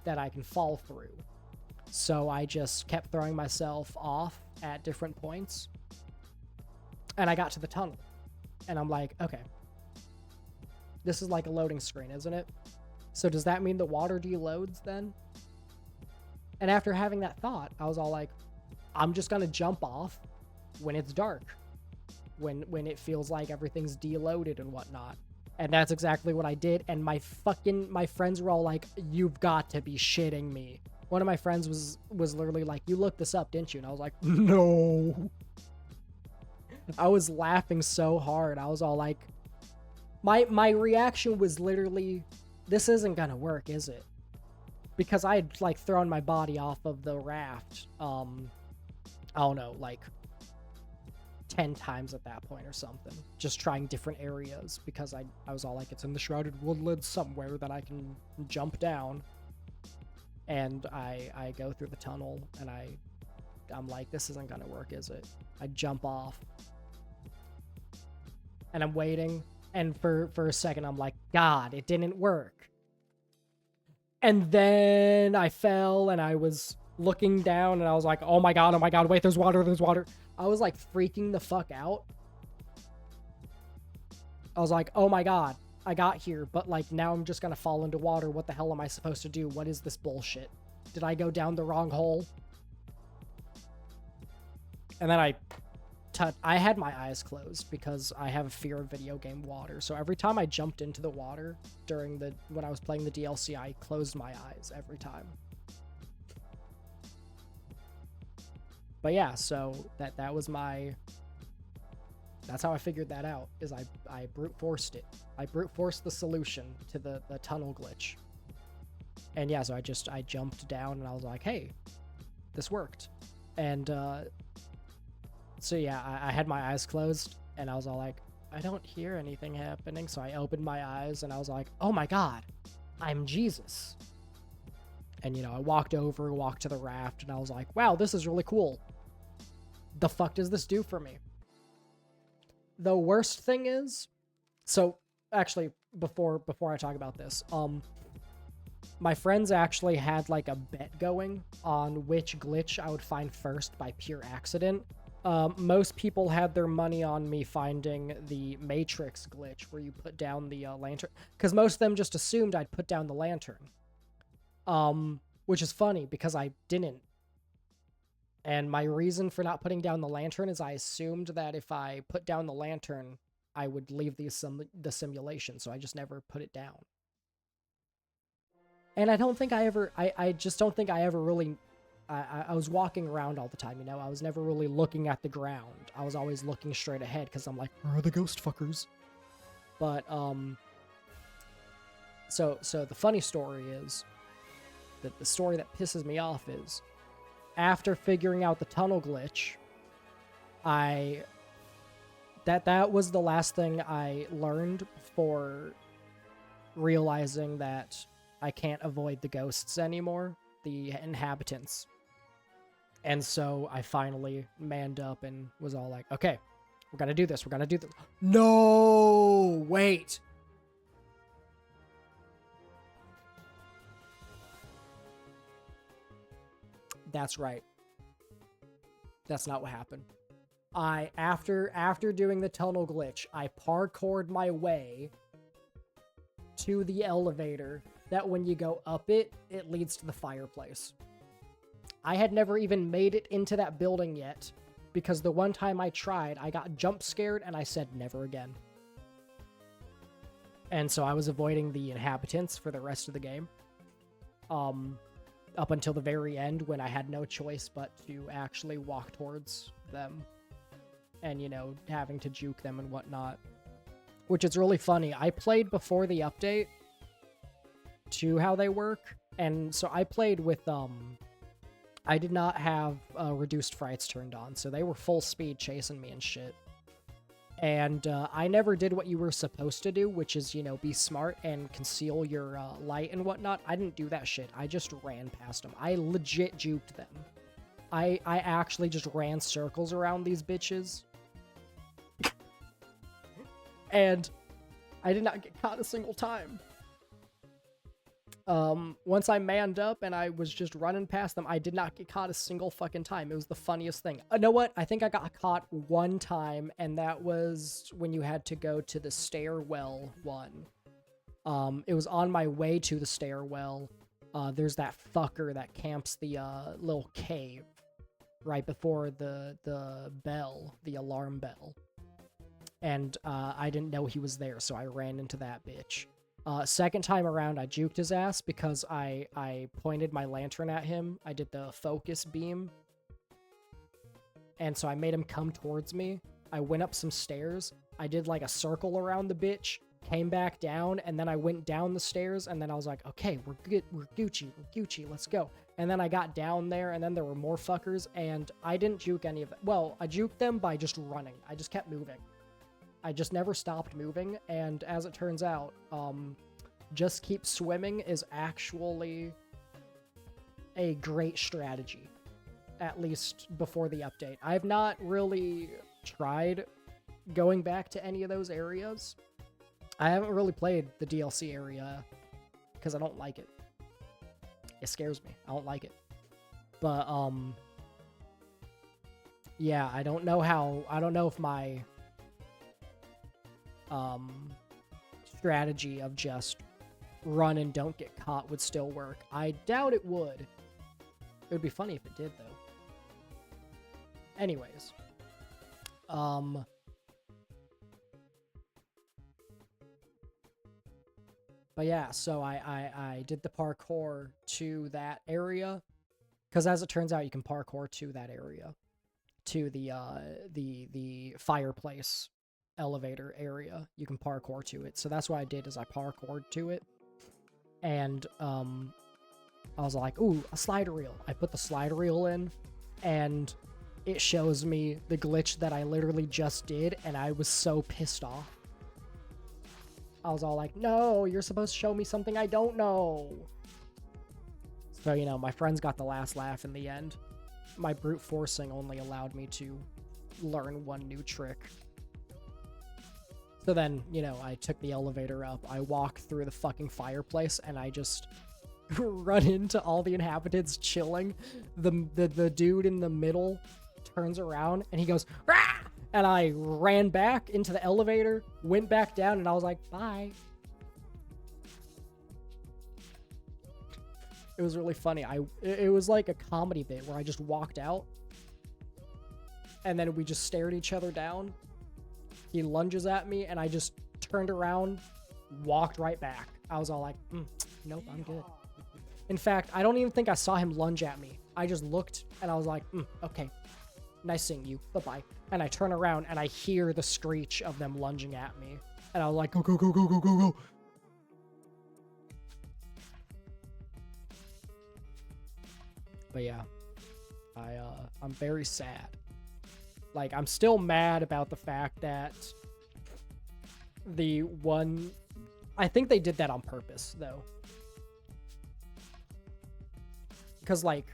that I can fall through. So I just kept throwing myself off at different points. And I got to the tunnel. And I'm like, okay. This is like a loading screen, isn't it? So does that mean the water deloads then? And after having that thought, I was all like, I'm just going to jump off when it's dark. When it feels like everything's deloaded and whatnot. And that's exactly what I did. And my friends were all like, you've got to be shitting me. One of my friends was literally like, you looked this up, didn't you? And I was like, no. I was laughing so hard. I was all like, my reaction was literally, this isn't gonna work, is it? Because I had like thrown my body off of the raft, I don't know, like 10 times at that point or something. Just trying different areas because I was all like, it's in the shrouded woodlands somewhere that I can jump down. And I go through the tunnel and I'm like, this isn't gonna work, is it? I jump off. And I'm waiting, and for a second I'm like, God, it didn't work. And then I fell, and I was looking down, and I was like, oh my god, wait, there's water. I was like freaking the fuck out. I was like, oh my god, I got here, but like now I'm just gonna fall into water. What the hell am I supposed to do? What is this bullshit? Did I go down the wrong hole? And then I had my eyes closed because I have a fear of video game water. So every time I jumped into the water when I was playing the DLC, I closed my eyes every time. But yeah, so that was that's how I figured that out, is I brute forced it. I brute forced the solution to the tunnel glitch. And yeah, so I jumped down and I was like, hey, this worked. And so yeah, I had my eyes closed, and I was all like, I don't hear anything happening. So I opened my eyes, and I was like, oh my god, I'm Jesus. And, you know, I walked to the raft, and I was like, wow, this is really cool. The fuck does this do for me? The worst thing is, so actually, before I talk about this, my friends actually had like a bet going on which glitch I would find first by pure accident. Most people had their money on me finding the Matrix glitch where you put down the lantern, because most of them just assumed I'd put down the lantern. Which is funny because I didn't. And my reason for not putting down the lantern is I assumed that if I put down the lantern, I would leave the simulation, so I just never put it down. And I don't think I just don't think I ever really... I was walking around all the time, you know? I was never really looking at the ground. I was always looking straight ahead, because I'm like, where are the ghost fuckers? But, So the funny story is, that the story that pisses me off is, after figuring out the tunnel glitch, that was the last thing I learned for realizing that I can't avoid the ghosts anymore, the inhabitants. And so I finally manned up and was all like, okay, we're gonna do this. No, wait. That's right. That's not what happened. After doing the tunnel glitch, I parkoured my way to the elevator that when you go up it leads to the fireplace. I had never even made it into that building yet, because the one time I tried, I got jump scared and I said never again. And so I was avoiding the inhabitants for the rest of the game. Up until the very end, when I had no choice but to actually walk towards them. And, you know, having to juke them and whatnot. Which is really funny. I played before the update. to how they work. And so I played with, I did not have reduced frights turned on, so they were full speed chasing me and shit. And I never did what you were supposed to do, which is, you know, be smart and conceal your light and whatnot. I didn't do that shit. I just ran past them. I legit juked them. I actually just ran circles around these bitches. And I did not get caught a single time. Once I manned up and I was just running past them, I did not get caught a single fucking time. It was the funniest thing. You know what? I think I got caught one time, and that was when you had to go to the stairwell one. It was on my way to the stairwell. There's that fucker that camps the, little cave right before the bell, the alarm bell. And, I didn't know he was there, so I ran into that bitch. Second time around, I juked his ass because I pointed my lantern at him. I did the focus beam. And so I made him come towards me. I went up some stairs. I did like a circle around the bitch, came back down, and then I went down the stairs, and then I was like, okay, we're good, we're Gucci, let's go. And then I got down there, and then there were more fuckers, and I didn't juke any of them. Well, I juked them by just running. I just kept moving. I just never stopped moving, and as it turns out, just keep swimming is actually a great strategy, at least before the update. I've not really tried going back to any of those areas. I haven't really played the DLC area because I don't like it. It scares me. I don't like it. But, yeah, I don't know if my strategy of just run and don't get caught would still work. I doubt it would. It would be funny if it did, though. Anyways. But yeah, so I did the parkour to that area. Because as it turns out, you can parkour to that area. To the fireplace elevator area. You can parkour to it. So that's what I did, is I parkoured to it. And I was like, ooh, a slide reel. I put the slide reel in, and it shows me the glitch that I literally just did, and I was so pissed off. I was all like, no, you're supposed to show me something I don't know. So, you know, my friends got the last laugh in the end. My brute forcing only allowed me to learn one new trick. So then, you know, I took the elevator up, I walk through the fucking fireplace, and I just run into all the inhabitants chilling. The dude in the middle turns around, and he goes, "Rah!" And I ran back into the elevator, went back down, and I was like, bye. It was really funny. It was like a comedy bit where I just walked out, and then we just stared each other down. He lunges at me, and I just turned around, walked right back. I was all like, nope, I'm good. In fact, I don't even think I saw him lunge at me. I just looked, and I was like, okay, nice seeing you, bye-bye. And I turn around, and I hear the screech of them lunging at me. And I was like, go, go, go, go, go, go, go. But yeah, I'm very sad. Like, I'm still mad about the fact that the one... I think they did that on purpose, though. Because, like...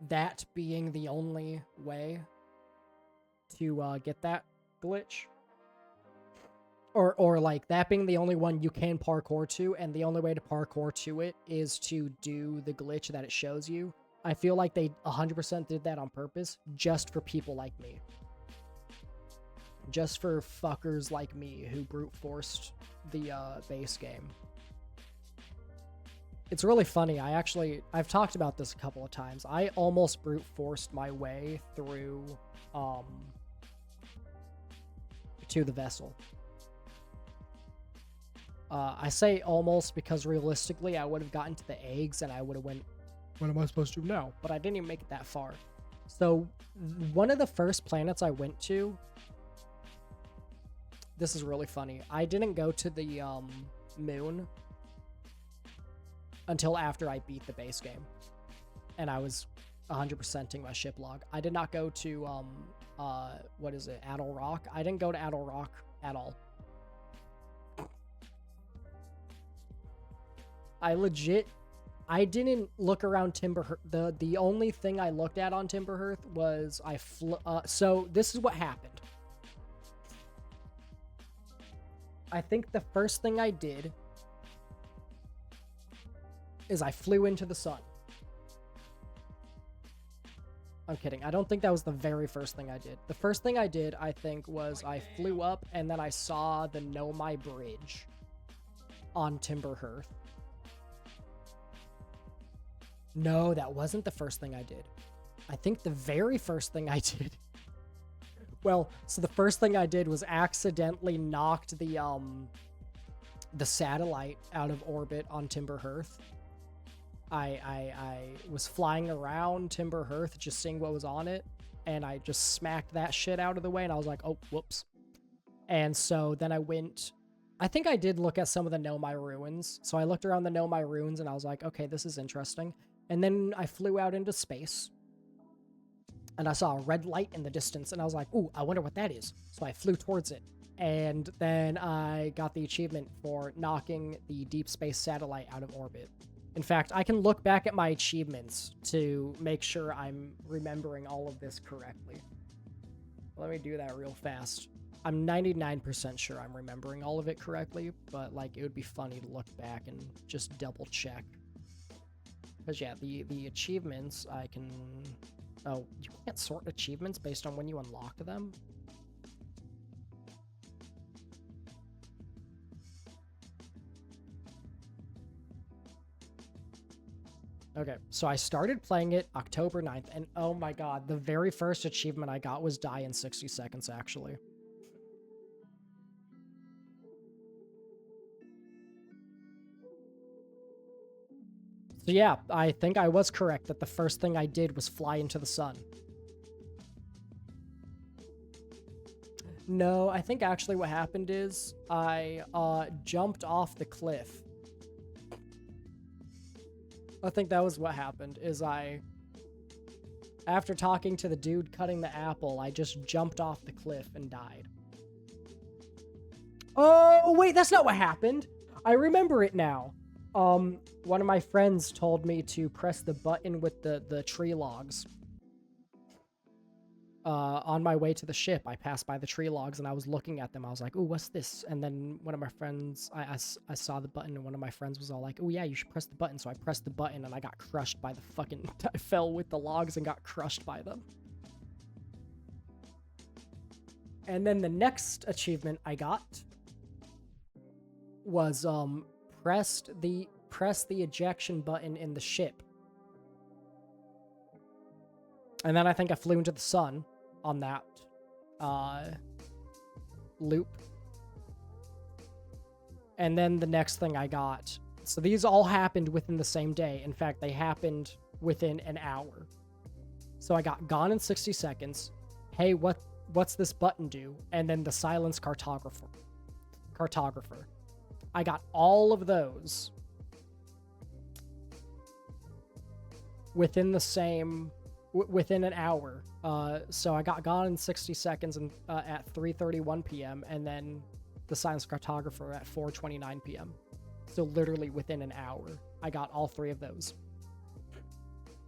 that being the only way to get that glitch... Or like, that being the only one you can parkour to, and the only way to parkour to it is to do the glitch that it shows you. I feel like they 100% did that on purpose, just for people like me. Just for fuckers like me who brute forced the base game. It's really funny. I've talked about this a couple of times. I almost brute forced my way through to the vessel. I say almost because realistically I would have gotten to the eggs and I would have went, what am I supposed to do now? But I didn't even make it that far. So one of the first planets I went to, this is really funny. I didn't go to the moon until after I beat the base game, and I was 100%ing my ship log. I did not go to what is it, Addle Rock? I didn't go to Addle Rock at all. I didn't look around Timberhearth. The only thing I looked at on Timberhearth was so this is what happened. I think the first thing I did is I flew into the sun. I'm kidding. I don't think that was the very first thing I did. The first thing I did, I think, was I flew up and then I saw the Nomai Bridge on Timberhearth. No, that wasn't the first thing I did. I think the very first thing I did... Well, so the first thing I did was accidentally knocked the satellite out of orbit on Timberhearth. I was flying around Timberhearth just seeing what was on it, and I just smacked that shit out of the way, and I was like, oh, whoops. And so then I went... I think I did look at some of the Nomai ruins. So I looked around the Nomai ruins, and I was like, okay, this is interesting. And then I flew out into space, and I saw a red light in the distance, and I was like, ooh, I wonder what that is. So I flew towards it, and then I got the achievement for knocking the deep space satellite out of orbit. In fact, I can look back at my achievements to make sure I'm remembering all of this correctly. Let me do that real fast. I'm 99% sure I'm remembering all of it correctly, but like it would be funny to look back and just double check. Because yeah, the achievements I can... Oh, you can't sort achievements based on when you unlock them? Okay, so I started playing it October 9th, and oh my god, the very first achievement I got was die in 60 seconds, actually. So yeah, I think I was correct that the first thing I did was fly into the sun. No, I think actually what happened is I jumped off the cliff. I think that was what happened, is after talking to the dude cutting the apple, I just jumped off the cliff and died. Oh, wait, that's not what happened. I remember it now. One of my friends told me to press the button with the tree logs. On my way to the ship, I passed by the tree logs and I was looking at them. I was like, ooh, what's this? And then one of my friends, I saw the button and one of my friends was all like, oh yeah, you should press the button. So I pressed the button and I got crushed by the fucking... I fell with the logs and got crushed by them. And then the next achievement I got was, press the ejection button in the ship. And then I think I flew into the sun on that loop. And then the next thing I got... So these all happened within the same day. In fact, they happened within an hour. So I got gone in 60 seconds. Hey, what's this button do? And then the silence cartographer. I got all of those within an hour. So I got gone in 60 seconds and at 3:31 p.m. and then the silence cartographer at 4:29 p.m. So literally within an hour, I got all three of those.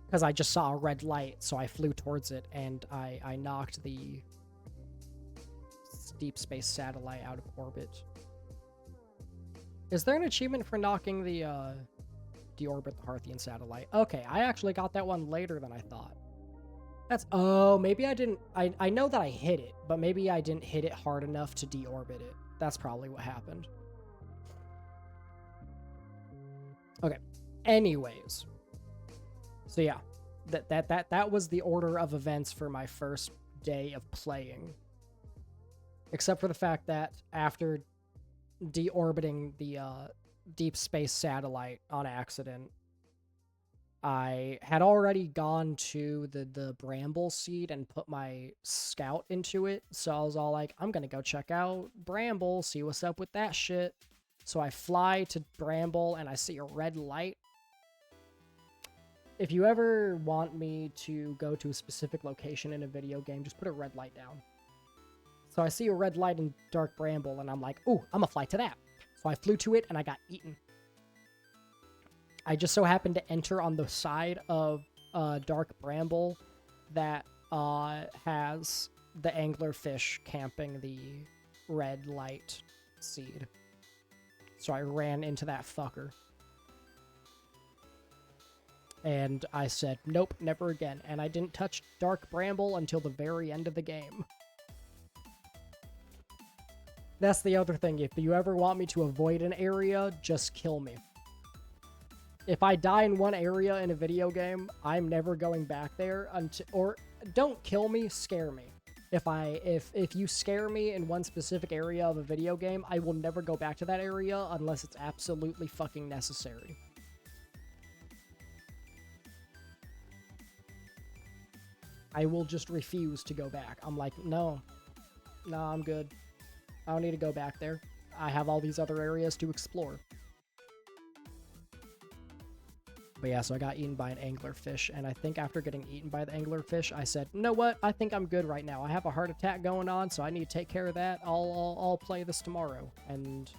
Because I just saw a red light, so I flew towards it and I knocked the deep space satellite out of orbit. Is there an achievement for knocking the deorbit the Hearthian satellite? Okay, I actually got that one later than I thought. Oh, maybe I didn't... I know that I hit it, but maybe I didn't hit it hard enough to deorbit it. That's probably what happened. Okay, anyways. So yeah, that was the order of events for my first day of playing. Except for the fact that after deorbiting the deep space satellite on accident, I had already gone to the Bramble Seed and put my scout into it, so I was all like, I'm gonna go check out Bramble, see what's up with that shit. So I fly to Bramble and I see a red light. If you ever want me to go to a specific location in a video game, just put a red light down. So I see a red light in Dark Bramble, and I'm like, ooh, I'm gonna fly to that. So I flew to it, and I got eaten. I just so happened to enter on the side of Dark Bramble that has the anglerfish camping the red light seed. So I ran into that fucker. And I said, nope, never again. And I didn't touch Dark Bramble until the very end of the game. That's the other thing. If you ever want me to avoid an area, just kill me. If I die in one area in a video game, I'm never going back there until, or don't kill me, scare me. If you scare me in one specific area of a video game, I will never go back to that area unless it's absolutely fucking necessary. I will just refuse to go back. I'm like, no, I'm good. I don't need to go back there. I have all these other areas to explore. But yeah, so I got eaten by an anglerfish, and I think after getting eaten by the anglerfish, I said, you know what? I think I'm good right now. I have a heart attack going on, so I need to take care of that. I'll play this tomorrow. And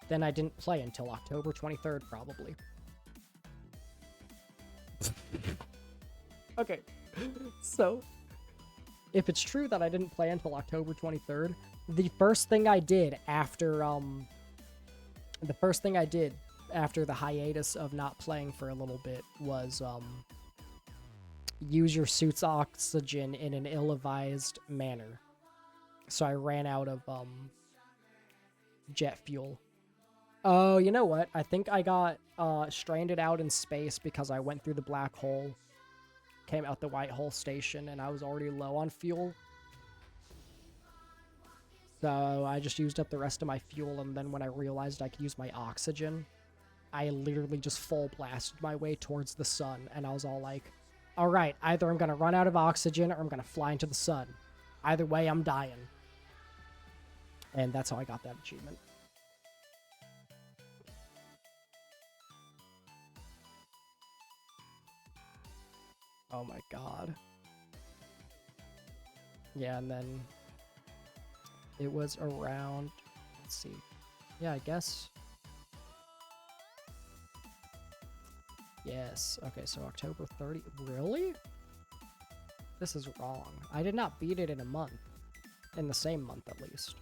then I didn't play until October 23rd, probably. Okay, so if it's true that I didn't play until October 23rd, the first thing I did after the hiatus of not playing for a little bit was use your suit's oxygen in an ill-advised manner. So I ran out of jet fuel. Oh, you know what? I think I got stranded out in space because I went through the black hole, came out the white hole station, and I was already low on fuel. So I just used up the rest of my fuel, and then when I realized I could use my oxygen, I literally just full blasted my way towards the sun, and I was all like, all right, either I'm going to run out of oxygen or I'm going to fly into the sun. Either way, I'm dying. And that's how I got that achievement. Oh my god. Yeah, and then it was around, let's see. Yeah, I guess. Yes. Okay, so October 30. Really? This is wrong. I did not beat it in a month. In the same month, at least.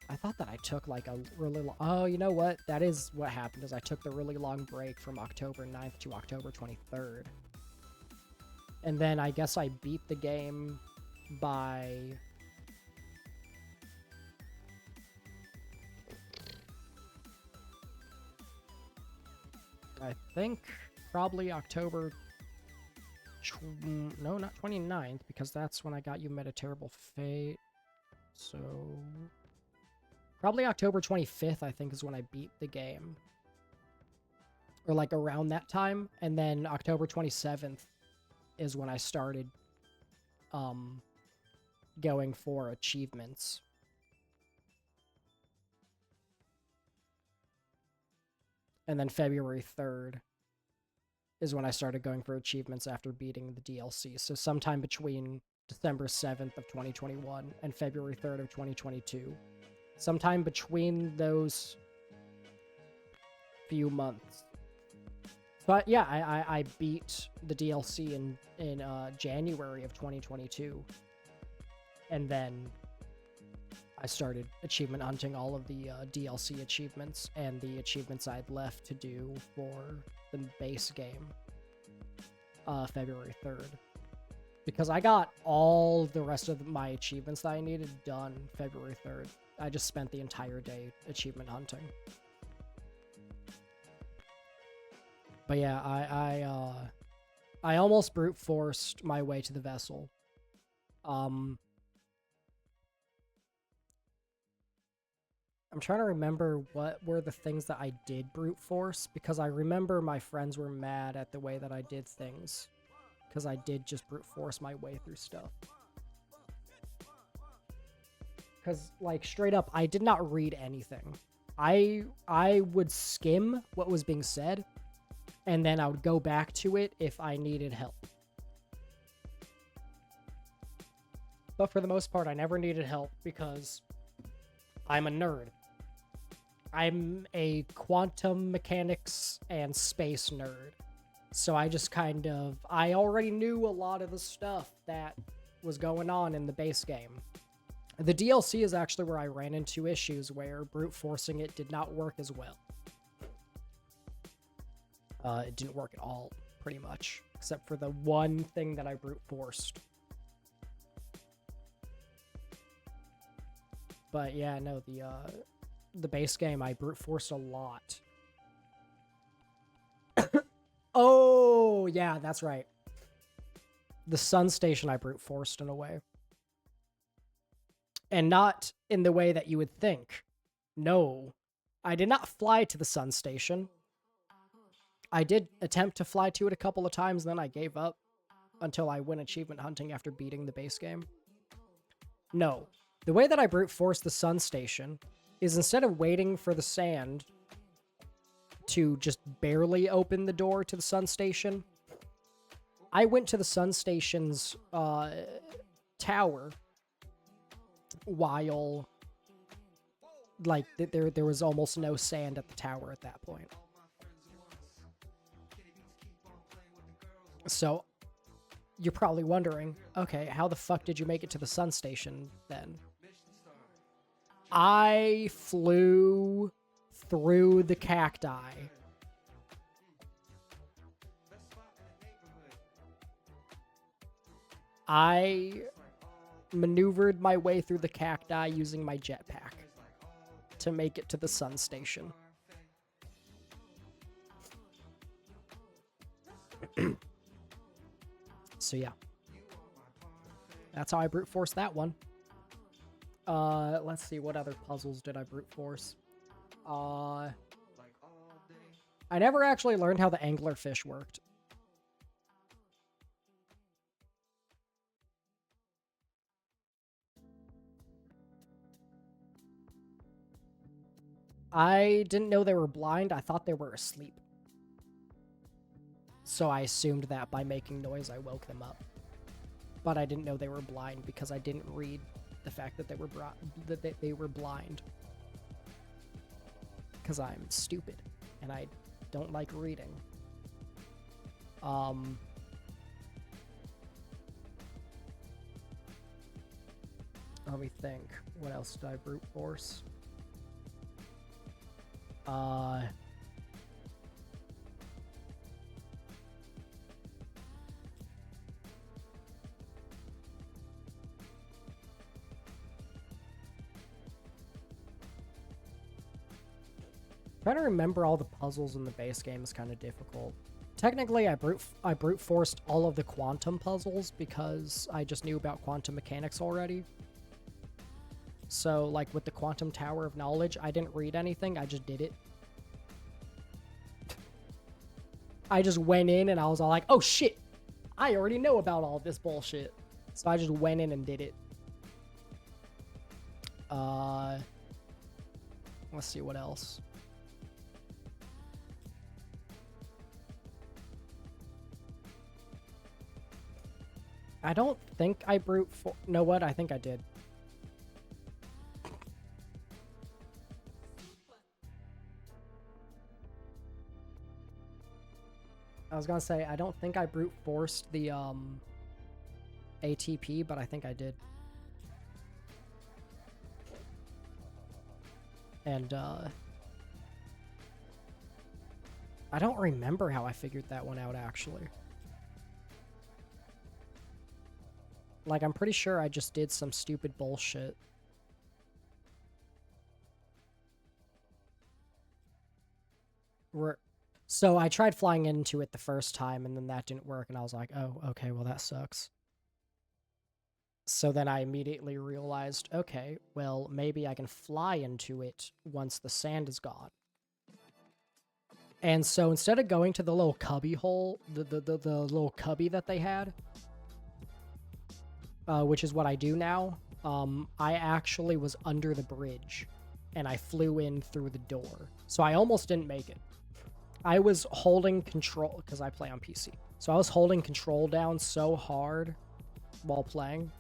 I thought that I took like a really long... Oh, you know what? That is what happened, is I took the really long break from October 9th to October 23rd. And then I guess I beat the game by... I think probably October... No, not 29th, because that's when I got You Met a Terrible Fate. So... Probably October 25th, I think, is when I beat the game. Or like around that time. And then October 27th is when I started going for achievements. And then February 3rd is when I started going for achievements after beating the DLC. So sometime between December 7th of 2021 and February 3rd of 2022. Sometime between those few months. But yeah, I beat the DLC in January of 2022. And then I started achievement hunting all of the DLC achievements and the achievements I'd left to do for the base game February 3rd. Because I got all the rest of my achievements that I needed done February 3rd. I just spent the entire day achievement hunting. But yeah, I almost brute forced my way to the vessel. I'm trying to remember what were the things that I did brute force, because I remember my friends were mad at the way that I did things, because I did just brute force my way through stuff. Because, like, straight up, I did not read anything. I would skim what was being said, and then I would go back to it if I needed help. But for the most part, I never needed help because I'm a nerd. I'm a quantum mechanics and space nerd. So I just I already knew a lot of the stuff that was going on in the base game. The DLC is actually where I ran into issues where brute forcing it did not work as well. It didn't work at all, pretty much, except for the one thing that I brute forced. But yeah, no, the base game I brute forced a lot. Oh, yeah, that's right. The Sun Station I brute forced in a way. And not in the way that you would think. No, I did not fly to the Sun Station. I did attempt to fly to it a couple of times, then I gave up until I went achievement hunting after beating the base game. No, the way that I brute forced the Sun Station is instead of waiting for the sand to just barely open the door to the Sun Station, I went to the Sun Station's tower while, like, there was almost no sand at the tower at that point. So, you're probably wondering, okay, how the fuck did you make it to the Sun Station then? I flew through the cacti. I maneuvered my way through the cacti using my jetpack to make it to the Sun Station. So yeah. That's how I brute forced that one. Let's see, what other puzzles did I brute force? I never actually learned how the anglerfish worked. I didn't know they were blind. I thought they were asleep. So I assumed that by making noise, I woke them up. But I didn't know they were blind because I didn't read the fact that they were blind. Because I'm stupid and I don't like reading. Let me think. What else did I brute force? Trying to remember all the puzzles in the base game is kind of difficult. Technically, I brute forced all of the quantum puzzles because I just knew about quantum mechanics already. So, like with the Quantum Tower of Knowledge, I didn't read anything, I just did it. I just went in and I was all like, oh shit, I already know about all this bullshit. So I just went in and did it. Let's see what else. I don't think I brute force. No, what? I think I did. I was gonna say, I don't think I brute forced the ATP, but I think I did. And I don't remember how I figured that one out, actually. Like, I'm pretty sure I just did some stupid bullshit. So I tried flying into it the first time, and then that didn't work, and I was like, oh, okay, well, that sucks. So then I immediately realized, okay, well, maybe I can fly into it once the sand is gone. And so instead of going to the little cubby hole, the little cubby that they had, which is what I do now, I actually was under the bridge, and I flew in through the door. So I almost didn't make it. I was holding control, because I play on PC. So I was holding control down so hard while playing.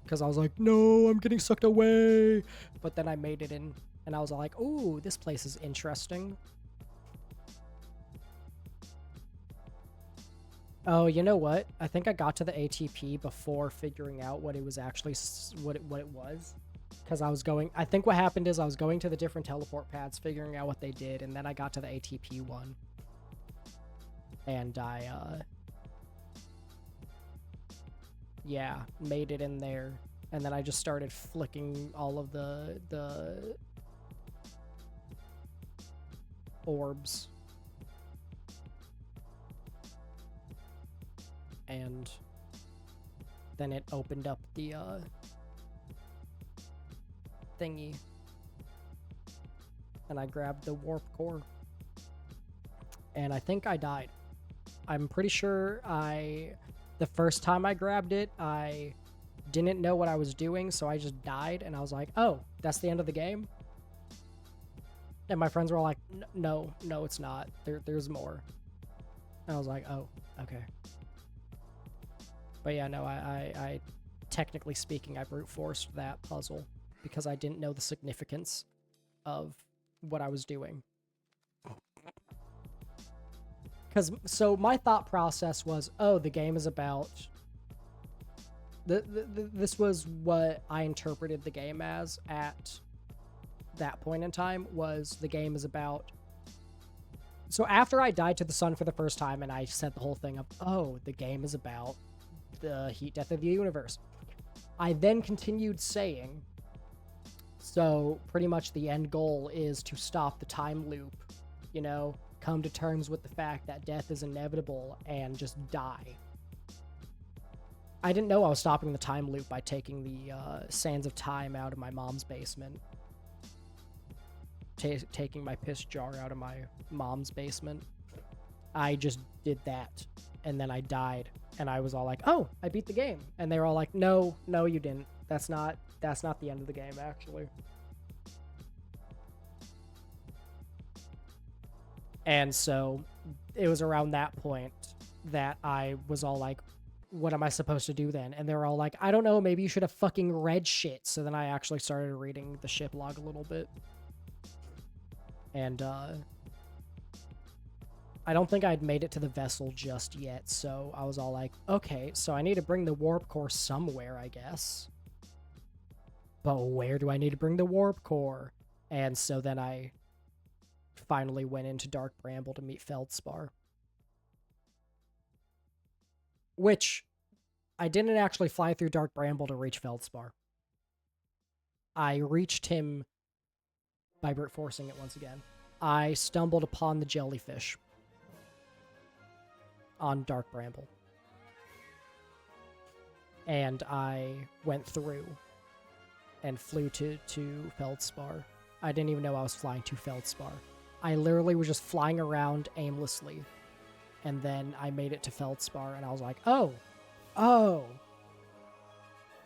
Because I was like, no, I'm getting sucked away. But then I made it in, and I was like, ooh, this place is interesting. Oh, you know what? I think I got to the ATP before figuring out what it was actually, what it was. Because I was going, I think what happened is I was going to the different teleport pads, figuring out what they did, and then I got to the ATP one. And I, yeah, made it in there. And then I just started flicking all of the orbs. And then it opened up the thingy. And I grabbed the warp core. And I think I died. I'm pretty sure the first time I grabbed it, I didn't know what I was doing, so I just died, and I was like, oh, that's the end of the game? And my friends were all like, no, it's not. There's more. And I was like, oh, okay. But yeah, no, I technically speaking, I brute forced that puzzle because I didn't know the significance of what I was doing. So my thought process was, oh, the game is about... This was what I interpreted the game as at that point in time, was the game is about... So after I died to the sun for the first time and I said the whole thing of, oh, the game is about the heat death of the universe, I then continued saying, so pretty much the end goal is to stop the time loop, you know, come to terms with the fact that death is inevitable and just die. I didn't know I was stopping the time loop by taking the sands of time out of my mom's basement. Taking my piss jar out of my mom's basement. I just did that, and then I died, and I was all like, oh, I beat the game. And they were all like, no, you didn't. That's not the end of the game, actually. And so it was around that point that I was all like, what am I supposed to do then? And they were all like, I don't know, maybe you should have fucking read shit. So then I actually started reading the ship log a little bit. And I don't think I'd made it to the vessel just yet, so I was all like, okay, so I need to bring the warp core somewhere, I guess. But where do I need to bring the warp core? And so then I finally went into Dark Bramble to meet Feldspar. Which, I didn't actually fly through Dark Bramble to reach Feldspar. I reached him by brute forcing it once again. I stumbled upon the jellyfish on Dark Bramble. And I went through and flew to Feldspar. I didn't even know I was flying to Feldspar. I literally was just flying around aimlessly. And then I made it to Feldspar, and I was like, oh,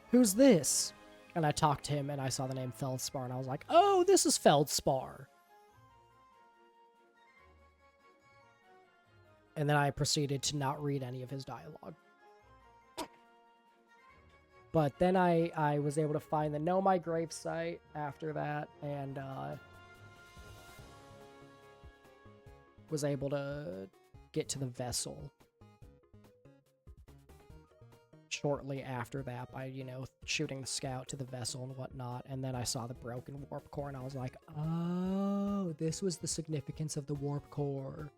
who's this? And I talked to him, and I saw the name Feldspar, and I was like, oh, this is Feldspar. And then I proceeded to not read any of his dialogue. But then I was able to find the Know My gravesite after that, and was able to get to the vessel shortly after that by, you know, shooting the scout to the vessel and whatnot. And then I saw the broken warp core, and I was like, oh, this was the significance of the warp core.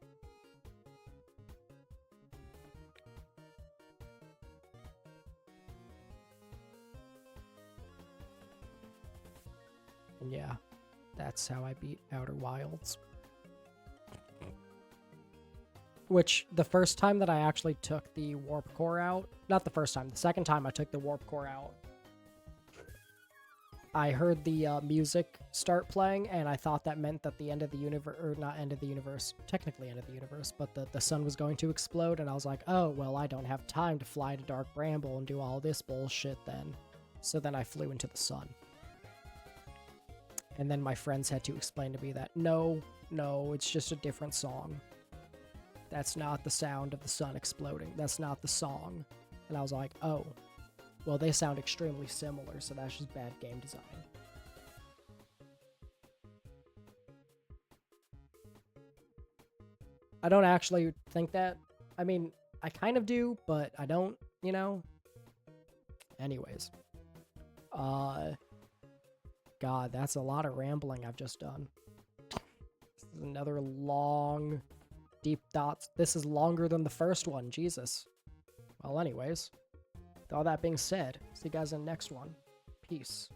And yeah, that's how I beat Outer Wilds. Which, the first time that I actually took the warp core out, not the first time, the second time I took the warp core out, I heard the music start playing, and I thought that meant that the end of the universe, or not end of the universe, technically end of the universe, but the sun was going to explode, and I was like, oh, well, I don't have time to fly to Dark Bramble and do all this bullshit then. So then I flew into the sun. And then my friends had to explain to me that, no, it's just a different song. That's not the sound of the sun exploding. That's not the song. And I was like, oh. Well, they sound extremely similar, so that's just bad game design. I don't actually think that. I mean, I kind of do, but I don't, you know? Anyways. God, that's a lot of rambling I've just done. This is another long, deep thoughts. This is longer than the first one, Jesus. Well, anyways. With all that being said, see you guys in the next one. Peace.